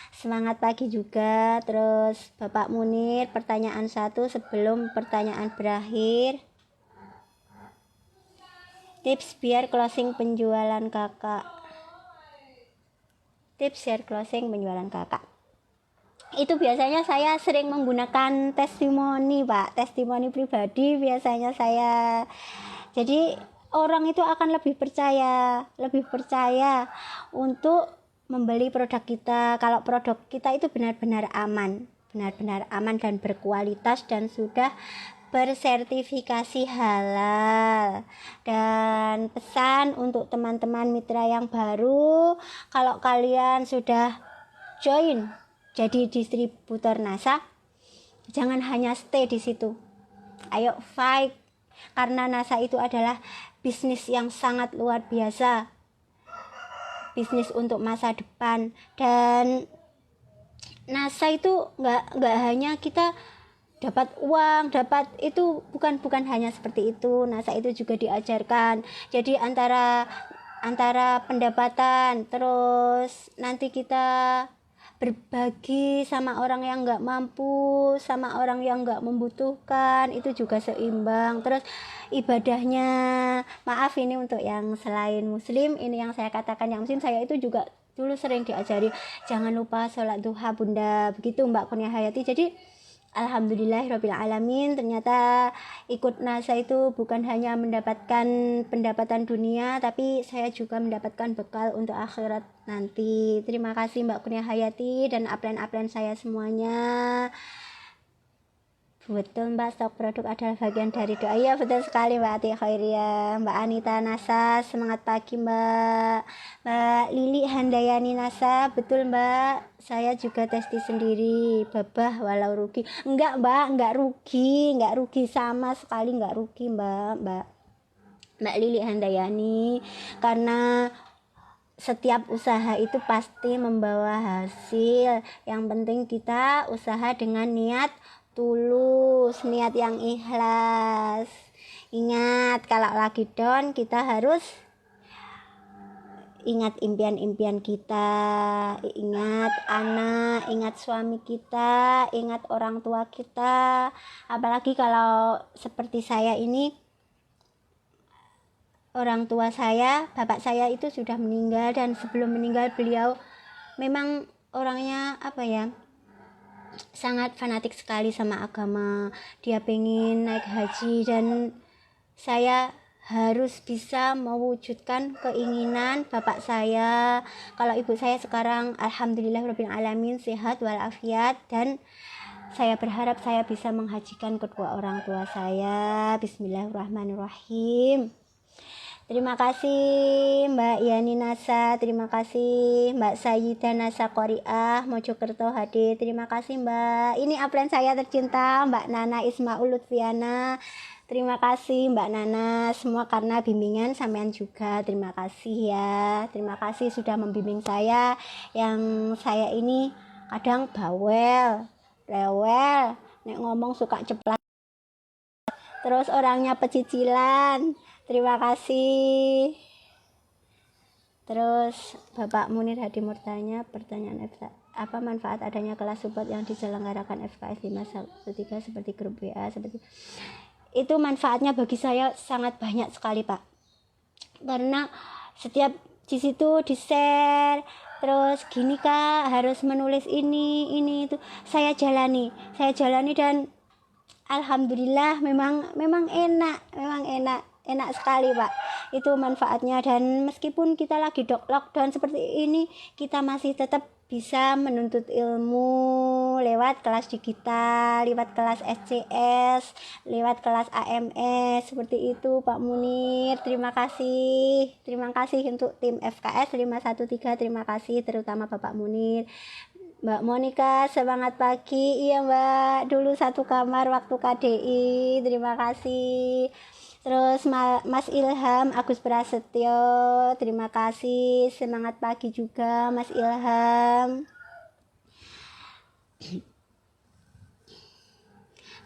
Semangat pagi juga. Terus Bapak Munir, pertanyaan 1 sebelum pertanyaan berakhir. Tips biar closing penjualan kakak. Tips share closing penjualan kakak. Itu biasanya saya sering menggunakan testimoni Pak, testimoni pribadi biasanya saya. Jadi orang itu akan lebih percaya untuk membeli produk kita kalau produk kita itu benar-benar aman dan berkualitas dan sudah bersertifikasi halal. Dan pesan untuk teman-teman mitra yang baru, kalau kalian sudah join jadi distributor NASA, jangan hanya stay di situ. Ayo fight, karena NASA itu adalah bisnis yang sangat luar biasa, bisnis untuk masa depan. Dan NASA itu nggak hanya kita dapat uang, dapat itu bukan hanya seperti itu. NASA itu juga diajarkan. Jadi antara pendapatan, terus nanti kita berbagi sama orang yang nggak mampu, sama orang yang nggak membutuhkan, itu juga seimbang. Terus ibadahnya, maaf ini untuk yang selain muslim, ini yang saya katakan yang muslim, saya itu juga dulu sering diajari jangan lupa sholat duha bunda, begitu Mbak Kurnia Hayati. Jadi alhamdulillahirabbil alamin, ternyata ikut NASA itu bukan hanya mendapatkan pendapatan dunia, tapi saya juga mendapatkan bekal untuk akhirat nanti. Terima kasih Mbak Kurnia Hayati dan upline saya semuanya. Betul Mbak, stok produk adalah bagian dari doa. Iya betul sekali Mbak Ati Khairia. Mbak Anita NASA, semangat pagi Mbak. Mbak Lili Handayani NASA, betul Mbak, saya juga testi sendiri, babah walau rugi. Enggak Mbak, enggak rugi sama sekali, enggak rugi Mbak Lili Handayani, karena setiap usaha itu pasti membawa hasil. Yang penting kita usaha dengan niat tulus, niat yang ikhlas. Ingat, kalau lagi down kita harus ingat impian-impian kita, ingat anak, ingat suami kita, ingat orang tua kita. Apalagi kalau seperti saya ini, orang tua saya, bapak saya itu sudah meninggal, dan sebelum meninggal beliau memang orangnya sangat fanatik sekali sama agama. Dia pengen naik haji, dan saya harus bisa mewujudkan keinginan bapak saya. Kalau ibu saya sekarang alhamdulillahirabbil alamin sehat walafiat, dan saya berharap saya bisa menghajikan kedua orang tua saya. Bismillahirrahmanirrahim. Terima kasih Mbak Yani Nasa, terima kasih Mbak Sayyidah Nasa Qoriah Mojokerto HD, terima kasih Mbak. Ini upline saya tercinta Mbak Nana Ismaul Lutfiana. Terima kasih Mbak Nana, semua karena bimbingan sampean juga. Terima kasih ya. Terima kasih sudah membimbing saya, yang saya ini kadang bawel, rewel, nek ngomong suka ceplas, terus orangnya pecicilan. Terima kasih. Terus Bapak Munir Hadi Murtanya, pertanyaan apa manfaat adanya kelas support yang diselenggarakan FKS 513 seperti grup WA seperti itu? Manfaatnya bagi saya sangat banyak sekali Pak, karena setiap di situ di share, terus gini Kak harus menulis ini itu, saya jalani dan alhamdulillah memang enak sekali Pak, itu manfaatnya. Dan meskipun kita lagi lockdown seperti ini, kita masih tetap bisa menuntut ilmu lewat kelas digital, lewat kelas SCS, lewat kelas AMS, seperti itu Pak Munir. Terima kasih untuk tim FKS 513, terima kasih terutama Bapak Munir. Mbak Monica, semangat pagi. Iya Mbak, dulu satu kamar waktu KDI, terima kasih. Terus Mas Ilham Agus Prasetyo, terima kasih, semangat pagi juga Mas Ilham.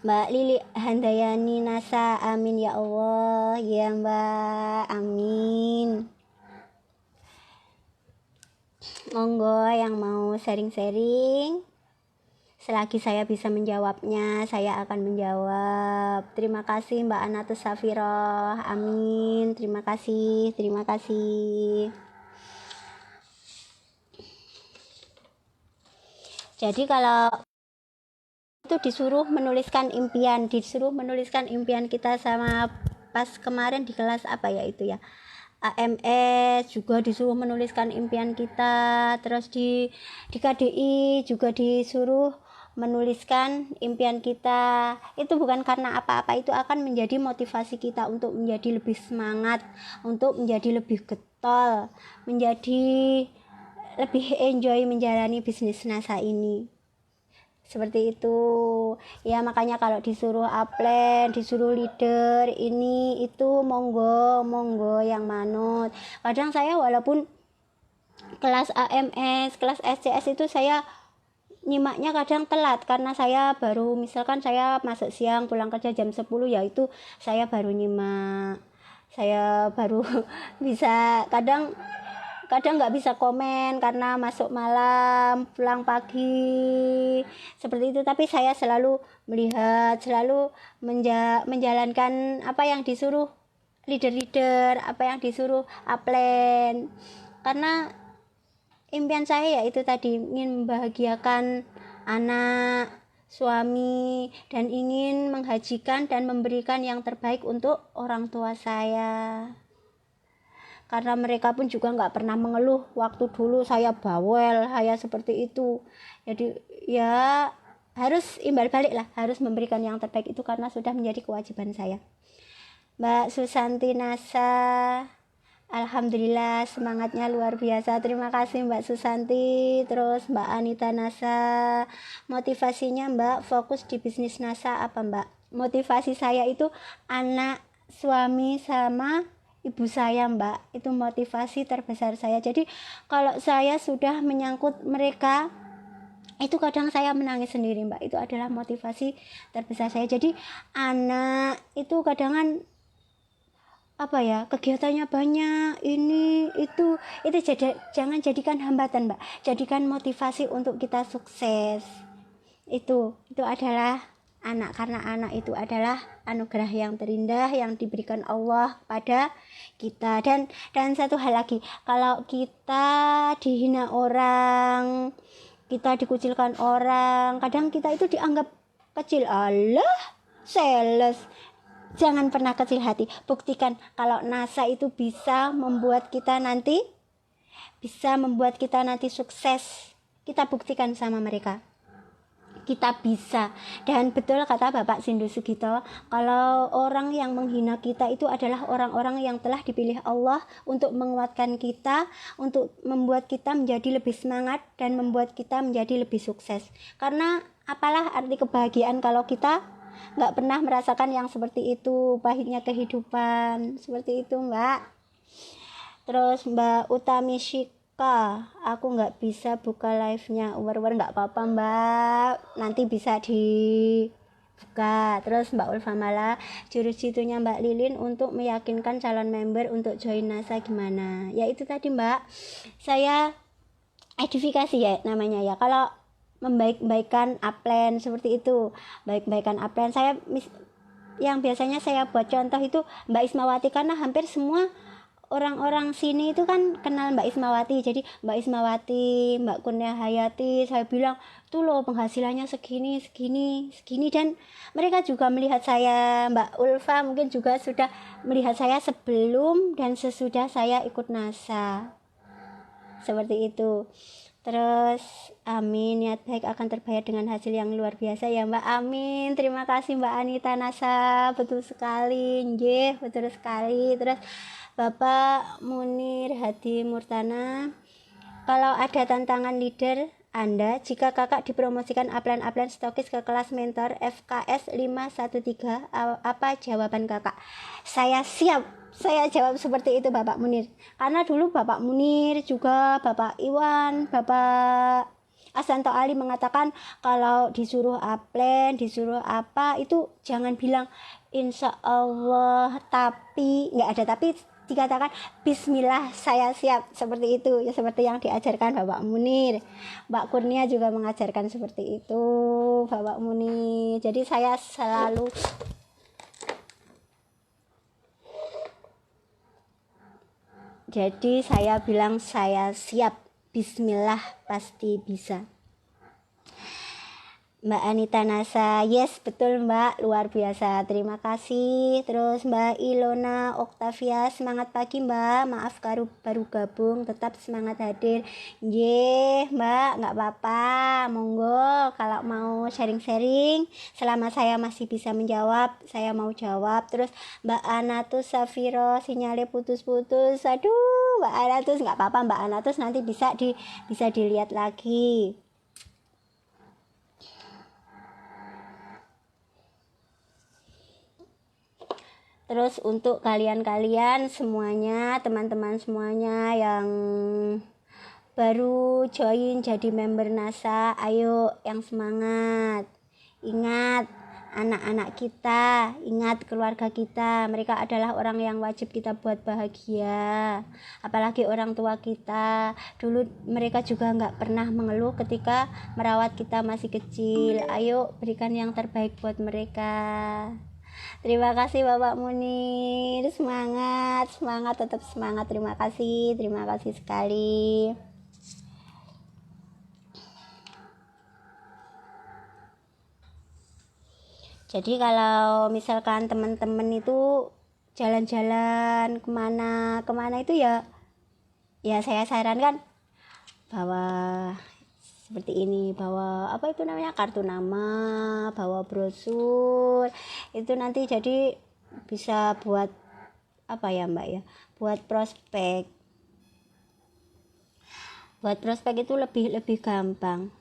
Mbak Lili Handayani Nasa, amin ya Allah. Ya Mbak, amin. Monggo yang mau sharing-sharing, selagi saya bisa menjawabnya, saya akan menjawab. Terima kasih Mbak Anatus Safiroh, amin. Terima kasih. Jadi kalau itu disuruh menuliskan impian kita, sama pas kemarin di kelas itu ya, AMS juga disuruh menuliskan impian kita. Terus di KDI juga disuruh menuliskan impian kita. Itu bukan karena apa-apa, itu akan menjadi motivasi kita untuk menjadi lebih semangat, untuk menjadi lebih getol, menjadi lebih enjoy menjalani bisnis NASA ini. Seperti itu ya, makanya kalau disuruh upline, disuruh leader ini itu monggo yang manut. Kadang saya walaupun kelas AMS, kelas SCS itu saya nyimaknya kadang telat karena saya baru, misalkan saya masuk siang pulang kerja jam 10, ya itu saya baru nyimak, saya baru bisa kadang nggak bisa komen karena masuk malam pulang pagi seperti itu. Tapi saya selalu melihat, selalu menjalankan apa yang disuruh leader, apa yang disuruh upline, karena impian saya ya itu tadi, ingin membahagiakan anak, suami, dan ingin menghajikan dan memberikan yang terbaik untuk orang tua saya. Karena mereka pun juga nggak pernah mengeluh waktu dulu saya bawel, saya seperti itu. Jadi ya harus imbal balik lah, harus memberikan yang terbaik itu karena sudah menjadi kewajiban saya. Mbak Susanti NASA, alhamdulillah semangatnya luar biasa. Terima kasih Mbak Susanti. Terus Mbak Anita NASA, motivasinya Mbak fokus di bisnis NASA apa Mbak? Motivasi saya itu anak, suami, sama ibu saya Mbak. Itu motivasi terbesar saya. Jadi kalau saya sudah menyangkut mereka, itu kadang saya menangis sendiri Mbak. Itu adalah motivasi terbesar saya. Jadi anak itu kadang apa ya, kegiatannya banyak, ini itu jangan jadikan hambatan Mbak, jadikan motivasi untuk kita sukses. Itu adalah anak, karena anak itu adalah anugerah yang terindah yang diberikan Allah pada kita. Dan satu hal lagi, kalau kita dihina orang, kita dikucilkan orang, kadang kita itu dianggap kecil, Allah sales. Jangan pernah kecil hati. Buktikan kalau NASA itu bisa membuat kita nanti sukses. Kita buktikan sama mereka. Kita bisa. Dan betul kata Bapak Sindu Sugito, kalau orang yang menghina kita itu adalah orang-orang yang telah dipilih Allah untuk menguatkan kita, untuk membuat kita menjadi lebih semangat dan membuat kita menjadi lebih sukses. Karena apalah arti kebahagiaan kalau kita nggak pernah merasakan yang seperti itu, pahitnya kehidupan, seperti itu Mbak. Terus Mbak Utami Shika, aku nggak bisa buka live-nya, nggak apa-apa Mbak, nanti bisa dibuka. Terus Mbak Ulfa Mala, jurus jitunya Mbak Lilin untuk meyakinkan calon member untuk join NASA gimana? Ya itu tadi Mbak, saya edifikasi ya namanya ya, kalau membaik-baikan upline seperti itu, baik-baikan upline. Saya yang biasanya saya buat contoh itu Mbak Ismawati, karena hampir semua orang-orang sini itu kan kenal Mbak Ismawati. Jadi Mbak Ismawati, Mbak Kurnia Hayati, saya bilang tuh loh penghasilannya segini, dan mereka juga melihat saya. Mbak Ulfa mungkin juga sudah melihat saya sebelum dan sesudah saya ikut NASA, seperti itu. Terus amin, niat baik akan terbayar dengan hasil yang luar biasa ya Mbak, amin. Terima kasih Mbak Anita NASA, betul sekali, nggih, betul sekali. Terus Bapak Munir Hadi Murtana, kalau ada tantangan leader Anda, jika kakak dipromosikan upline stokis ke kelas mentor FKS 513, apa jawaban kakak? Saya siap. Saya jawab seperti itu Bapak Munir. Karena dulu Bapak Munir juga Bapak Iwan, Bapak Asanto Ali mengatakan kalau disuruh upline, disuruh apa, itu jangan bilang insya Allah, tapi nggak ada tapi, dikatakan bismillah saya siap, seperti itu ya, seperti yang diajarkan Bapak Munir. Mbak Kurnia juga mengajarkan seperti itu Bapak Munir. Jadi saya selalu bilang saya siap, bismillah pasti bisa. Mbak Anita Nasa, yes betul Mbak, luar biasa, terima kasih. Terus Mbak Ilona Oktavia, semangat pagi Mbak, maaf baru gabung, tetap semangat hadir. Ye Mbak, nggak apa-apa, monggo kalau mau sharing-sharing, selama saya masih bisa menjawab, saya mau jawab. Terus Mbak Anatus Safiro, sinyalnya putus-putus, aduh Mbak Anatus, nggak apa-apa Mbak Anatus, nanti bisa dilihat lagi. Terus untuk kalian-kalian semuanya, teman-teman semuanya yang baru join jadi member NASA, ayo yang semangat. Ingat anak-anak kita, ingat keluarga kita, mereka adalah orang yang wajib kita buat bahagia. Apalagi orang tua kita, dulu mereka juga nggak pernah mengeluh ketika merawat kita masih kecil. Ayo berikan yang terbaik buat mereka. Terima kasih Bapak Munir, semangat, tetap semangat. Terima kasih sekali. Jadi kalau misalkan teman-teman itu jalan-jalan kemana itu ya saya sarankan bawa seperti ini, bawa apa itu namanya, kartu nama, bawa brosur, itu nanti jadi bisa buat apa ya Mbak ya, buat prospek itu lebih gampang.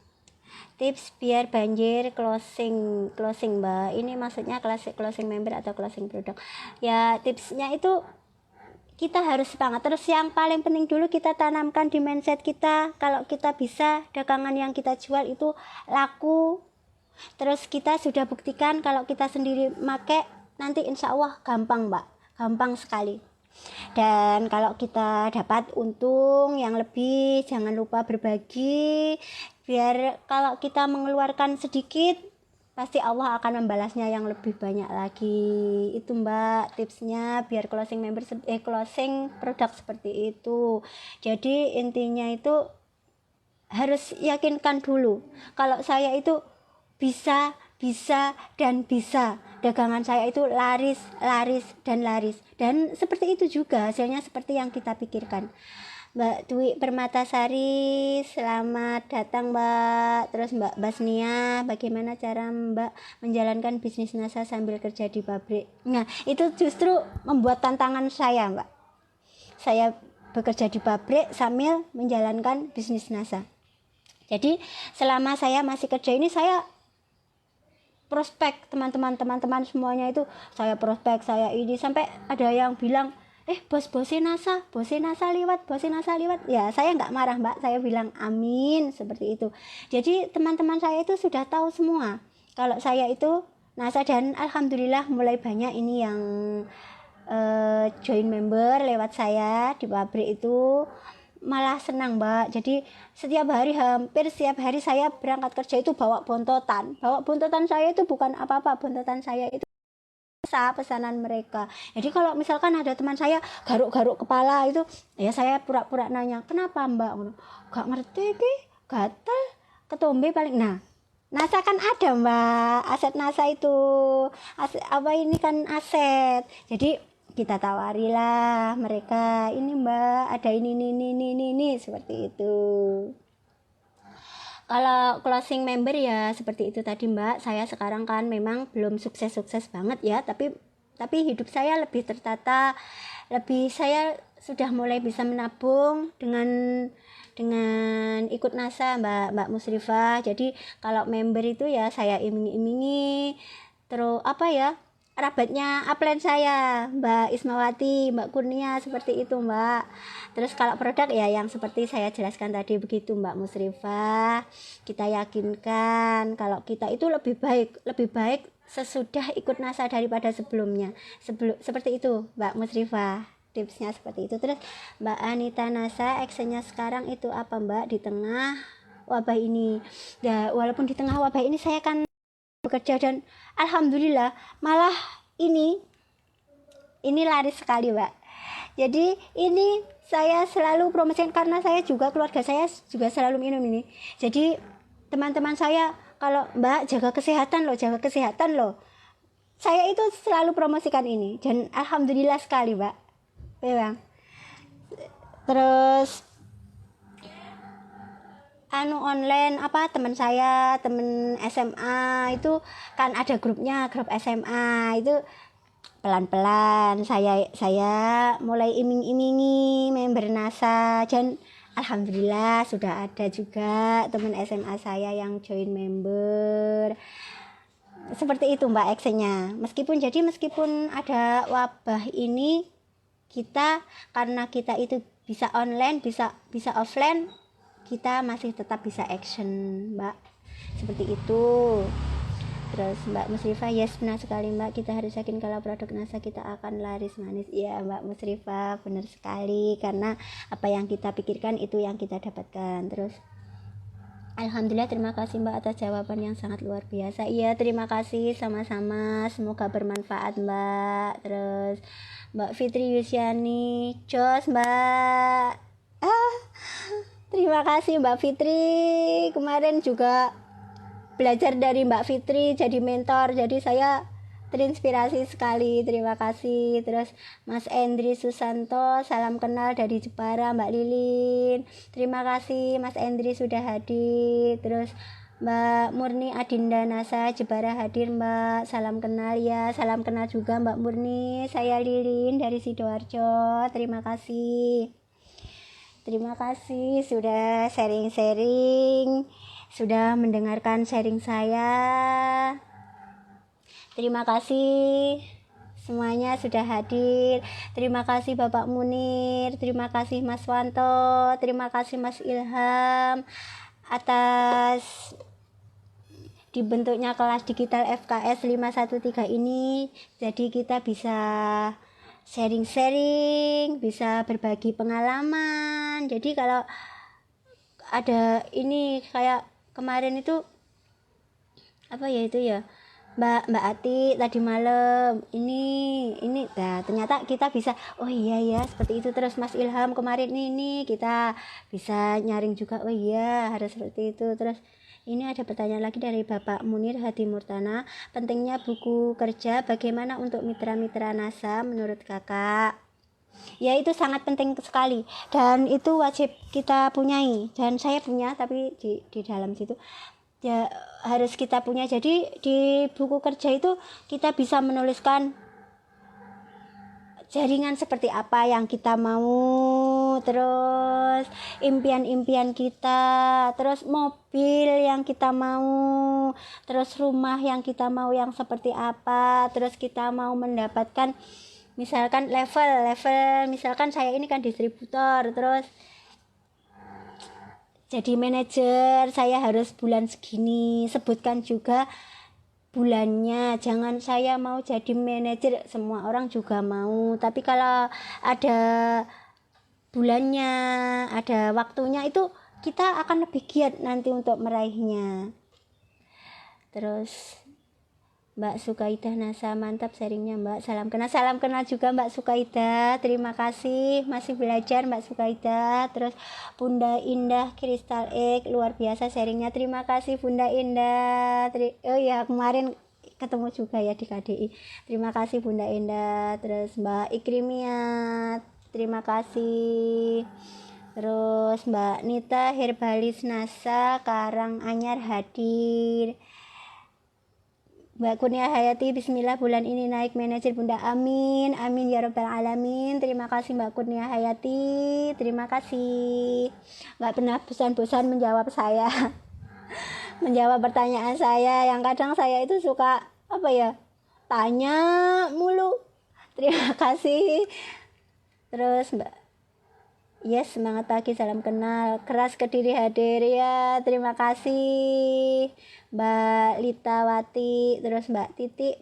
Tips biar banjir closing Mbak, ini maksudnya closing member atau closing produk ya. Tipsnya itu kita harus semangat. Terus yang paling penting dulu kita tanamkan di mindset kita, kalau kita bisa dagangan yang kita jual itu laku. Terus kita sudah buktikan kalau kita sendiri make, nanti insya Allah gampang Mbak, gampang sekali. Dan kalau kita dapat untung yang lebih, jangan lupa berbagi, biar kalau kita mengeluarkan sedikit pasti Allah akan membalasnya yang lebih banyak lagi. Itu Mbak tipsnya biar closing produk seperti itu. Jadi intinya itu harus yakinkan dulu kalau saya itu bisa dagangan saya itu laris dan seperti itu juga hasilnya seperti yang kita pikirkan. Mbak Dwi Permatasari, selamat datang Mbak. Terus Mbak Basnia, bagaimana cara Mbak menjalankan bisnis NASA sambil kerja di pabrik? Nah, itu justru membuat tantangan saya Mbak. Saya bekerja di pabrik sambil menjalankan bisnis NASA. Jadi selama saya masih kerja ini, saya prospek teman-teman semuanya itu saya prospek, saya ini sampai ada yang bilang, bosnya NASA liwat ya. Saya nggak marah Mbak, saya bilang amin, seperti itu. Jadi teman-teman saya itu sudah tahu semua kalau saya itu NASA, dan alhamdulillah mulai banyak ini yang join member lewat saya di pabrik itu, malah senang Mbak. Jadi hampir setiap hari saya berangkat kerja itu bawa bontotan saya itu bukan apa-apa, bontotan saya itu pesanan mereka. Jadi kalau misalkan ada teman saya garuk-garuk kepala itu, ya saya pura-pura nanya, kenapa Mbak? Gak ngerti ki, gatel, ketombe paling. Nah, NASA kan ada Mbak, aset NASA itu ini kan aset. Jadi kita tawarilah mereka, ini Mbak ada ini seperti itu. Kalau closing member ya seperti itu tadi Mbak. Saya sekarang kan memang belum sukses banget ya, tapi hidup saya lebih tertata, saya sudah mulai bisa menabung dengan ikut NASA Mbak Musrifah. Jadi kalau member itu ya saya iming-imingi, terus rabatnya upline saya Mbak Ismawati, Mbak Kurnia, seperti itu Mbak. Terus kalau produk ya yang seperti saya jelaskan tadi begitu Mbak Musrifah. Kita yakinkan kalau kita itu lebih baik sesudah ikut NASA daripada sebelumnya. Seperti itu Mbak Musrifah, tipsnya seperti itu. Terus Mbak Anita Nasa, actionnya sekarang itu apa Mbak di tengah wabah ini? Ya walaupun di tengah wabah ini saya kan bekerja dan alhamdulillah malah ini laris sekali Mbak. Jadi ini saya selalu promosikan karena saya juga, keluarga saya juga selalu minum ini. Jadi teman-teman saya kalau Mbak jaga kesehatan loh. Saya itu selalu promosikan ini dan alhamdulillah sekali, Mbak. Ya, Bang. Terus online teman saya, teman SMA itu kan ada grup SMA itu pelan-pelan saya mulai iming-imingi member NASA dan alhamdulillah sudah ada juga teman SMA saya yang join member. Seperti itu Mbak actionnya. Meskipun ada wabah ini, karena kita itu bisa online, bisa offline, kita masih tetap bisa action Mbak. Seperti itu. Terus Mbak Musrifah, yes benar sekali Mbak, kita harus yakin kalau produk NASA kita akan laris manis. Iya Mbak Musrifah, benar sekali, karena apa yang kita pikirkan itu yang kita dapatkan. Terus alhamdulillah, terima kasih Mbak atas jawaban yang sangat luar biasa. Iya, terima kasih sama-sama. Semoga bermanfaat Mbak. Terus Mbak Fitri Yusiani, jos Mbak. Terima kasih Mbak Fitri. Kemarin juga belajar dari Mbak Fitri jadi mentor. Jadi saya terinspirasi sekali, terima kasih. Terus Mas Endri Susanto, salam kenal dari Jepara Mbak Lilin, terima kasih Mas Endri sudah hadir. Terus Mbak Murni Adinda Nasa Jepara hadir Mbak, salam kenal ya. Salam kenal juga Mbak Murni, saya Lilin dari Sidoarjo, terima kasih sudah sharing-sharing, sudah mendengarkan sharing saya. Terima kasih semuanya sudah hadir. Terima kasih Bapak Munir, terima kasih Mas Wanto, terima kasih Mas Ilham atas dibentuknya kelas digital FKS 513 ini. Jadi kita bisa sharing-sharing, bisa berbagi pengalaman. Jadi kalau ada ini kayak kemarin itu Mbak Ati tadi malam ini nah, ternyata kita bisa iya seperti itu. Terus Mas Ilham kemarin ini kita bisa nyaring juga, harus seperti itu. Terus ini ada pertanyaan lagi dari Bapak Munir Hadi Murtana, pentingnya buku kerja bagaimana untuk mitra-mitra NASA menurut kakak? Ya, itu sangat penting sekali dan itu wajib kita punyai, dan saya punya, tapi di dalam situ ya harus kita punya. Jadi di buku kerja itu kita bisa menuliskan jaringan seperti apa yang kita mau, terus impian-impian kita, terus mobil yang kita mau, terus rumah yang kita mau yang seperti apa, terus kita mau mendapatkan misalkan level misalkan saya ini kan distributor, terus jadi manajer saya harus bulan segini, sebutkan juga bulannya. Jangan saya mau jadi manajer semua orang juga mau, tapi kalau ada bulannya, ada waktunya, itu kita akan lebih giat nanti untuk meraihnya. Terus Mbak Sukaidah Nasa, mantap sharingnya Mbak, salam kenal juga Mbak Sukaidah, terima kasih masih belajar Mbak Sukaidah. Terus Bunda Indah Kristal Egg, luar biasa sharingnya, terima kasih Bunda Indah. Kemarin ketemu juga ya di KDI, terima kasih Bunda Indah. Terus Mbak Ikrimiat, terima kasih. Terus Mbak Nita Herbalis Nasa Karanganyar hadir. Mbak Kurnia Hayati, bismillah bulan ini naik manajer Bunda, amin ya rabbal alamin. Terima kasih Mbak Kurnia Hayati, terima kasih. Nggak pernah bosan-bosan menjawab saya menjawab pertanyaan saya yang kadang saya itu suka tanya mulu. Terima kasih. Terus Mbak, yes, semangat pagi, salam kenal, keras Kediri hadir ya, terima kasih Mbak Litawati. Terus Mbak Titi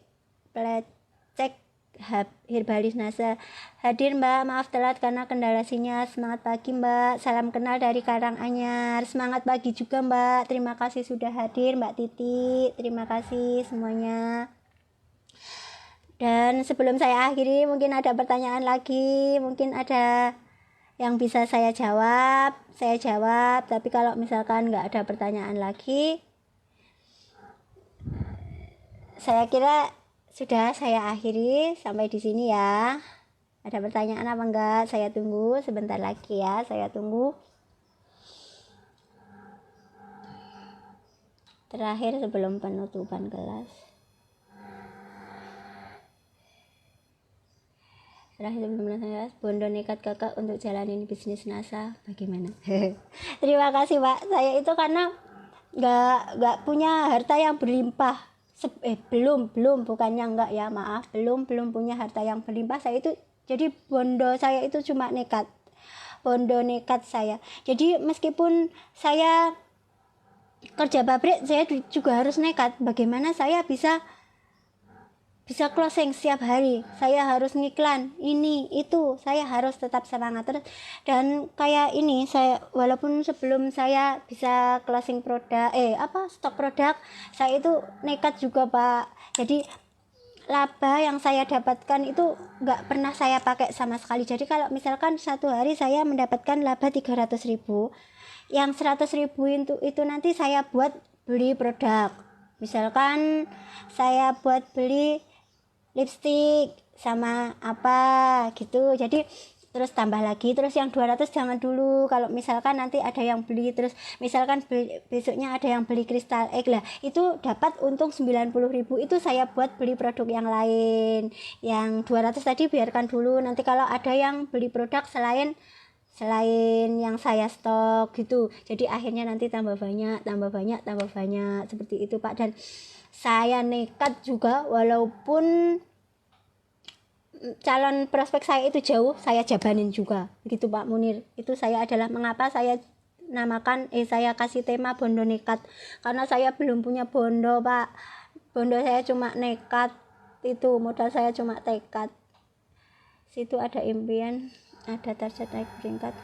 Plecek Herbalis Nasa hadir Mbak, maaf telat karena kendala sinyal. Semangat pagi Mbak, salam kenal dari Karanganyar. Semangat pagi juga Mbak, terima kasih sudah hadir Mbak Titi, terima kasih semuanya. Dan sebelum saya akhiri, mungkin ada pertanyaan lagi, mungkin ada yang bisa saya jawab. Tapi kalau misalkan nggak ada pertanyaan lagi, saya kira sudah saya akhiri sampai di sini ya. Ada pertanyaan apa enggak? Saya tunggu sebentar lagi ya, saya tunggu. Terakhir sebelum penutupan kelas. Terakhir sebelum penutupan kelas, Bondo nekat kakak untuk jalanin bisnis NASA, bagaimana? Terima kasih Pak. Saya itu karena nggak punya harta yang berlimpah. Belum bukannya enggak ya, maaf, belum punya harta yang berlimpah. Saya itu jadi bondo saya itu cuma nekat. Bondo nekat saya. Jadi meskipun saya kerja pabrik, saya juga harus nekat. Bagaimana saya bisa closing setiap hari, saya harus ngiklan ini itu, saya harus tetap semangat terus. Dan kayak ini, saya walaupun sebelum saya bisa closing produk stok produk, saya itu nekat juga Pak. Jadi laba yang saya dapatkan itu nggak pernah saya pakai sama sekali. Jadi kalau misalkan satu hari saya mendapatkan laba 300.000, yang 100.000 itu nanti saya buat beli produk. Misalkan saya buat beli lipstick sama apa gitu, jadi terus tambah lagi, terus yang 200 jangan dulu, kalau misalkan nanti ada yang beli, terus misalkan besoknya ada yang beli kristal egg lah, itu dapat untung 90.000, itu saya buat beli produk yang lain. Yang 200 tadi biarkan dulu, nanti kalau ada yang beli produk selain yang saya stok gitu, jadi akhirnya nanti tambah banyak seperti itu Pak. Dan saya nekat juga, walaupun calon prospek saya itu jauh, saya jabanin juga begitu Pak Munir. Itu saya adalah mengapa saya namakan saya kasih tema bondo nekat, karena saya belum punya bondo Pak. Bondo saya cuma nekat, itu modal saya cuma tekad. Situ ada impian, ada target naik peringkat.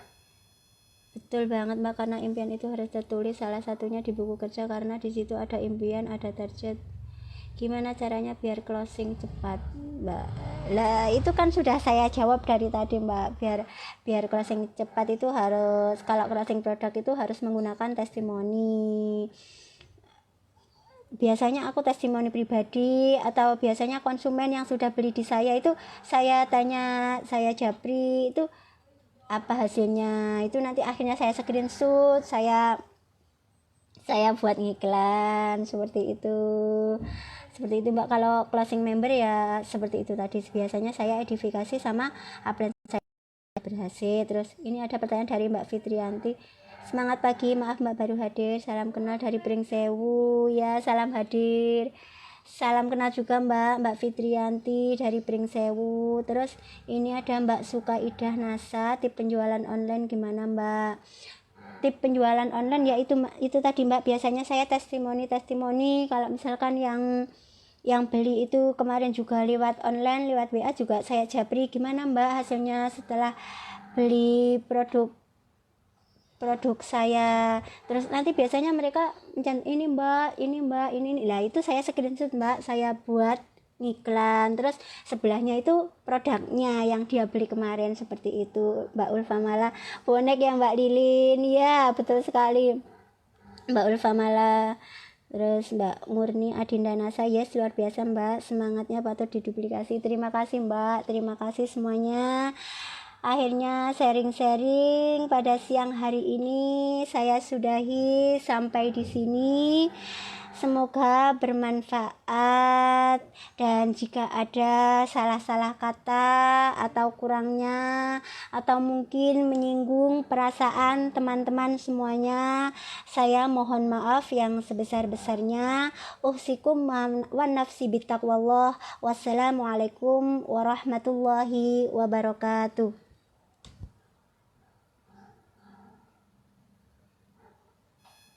Betul banget Mbak, karena impian itu harus tertulis, salah satunya di buku kerja, karena di situ ada impian, ada target. Gimana caranya biar closing cepat Mbak? Lah itu kan sudah saya jawab dari tadi Mbak. Biar closing cepat itu harus, kalau closing produk itu harus menggunakan testimoni. Biasanya aku testimoni pribadi, atau biasanya konsumen yang sudah beli di saya itu saya tanya, saya japri itu apa hasilnya, itu nanti akhirnya saya screenshot, saya buat ngiklan seperti itu Mbak. Kalau closing member ya seperti itu tadi, biasanya saya edifikasi sama upline saya berhasil. Terus ini ada pertanyaan dari Mbak Fitrianti, semangat pagi, maaf Mbak baru hadir, salam kenal dari Pringsewu. Ya, salam hadir, salam kenal juga Mbak Fitrianti dari Pringsewu. Terus ini ada Mbak Sukaidah Nasa, tip penjualan online gimana Mbak? Tip penjualan online ya itu tadi Mbak, biasanya saya testimoni kalau misalkan yang beli itu kemarin juga lewat online, lewat WA juga saya japri, gimana Mbak hasilnya setelah beli produk saya. Terus nanti biasanya mereka ini Mbak, ini lah, itu saya screenshot Mbak, saya buat ngiklan, terus sebelahnya itu produknya yang dia beli kemarin, seperti itu Mbak Ulfa Mala. Bonek yang Mbak Lilin, ya betul sekali Mbak Ulfa Mala. Terus Mbak Murni Adinda Nasa, yes luar biasa Mbak, semangatnya patut diduplikasi. Terima kasih Mbak, terima kasih semuanya. Akhirnya sharing-sharing pada siang hari ini saya sudahi sampai di sini. Semoga bermanfaat, dan jika ada salah-salah kata atau kurangnya, atau mungkin menyinggung perasaan teman-teman semuanya, saya mohon maaf yang sebesar-besarnya. Uhsikum wa nafsi bittaqwallah. Wassalamualaikum warahmatullahi wabarakatuh.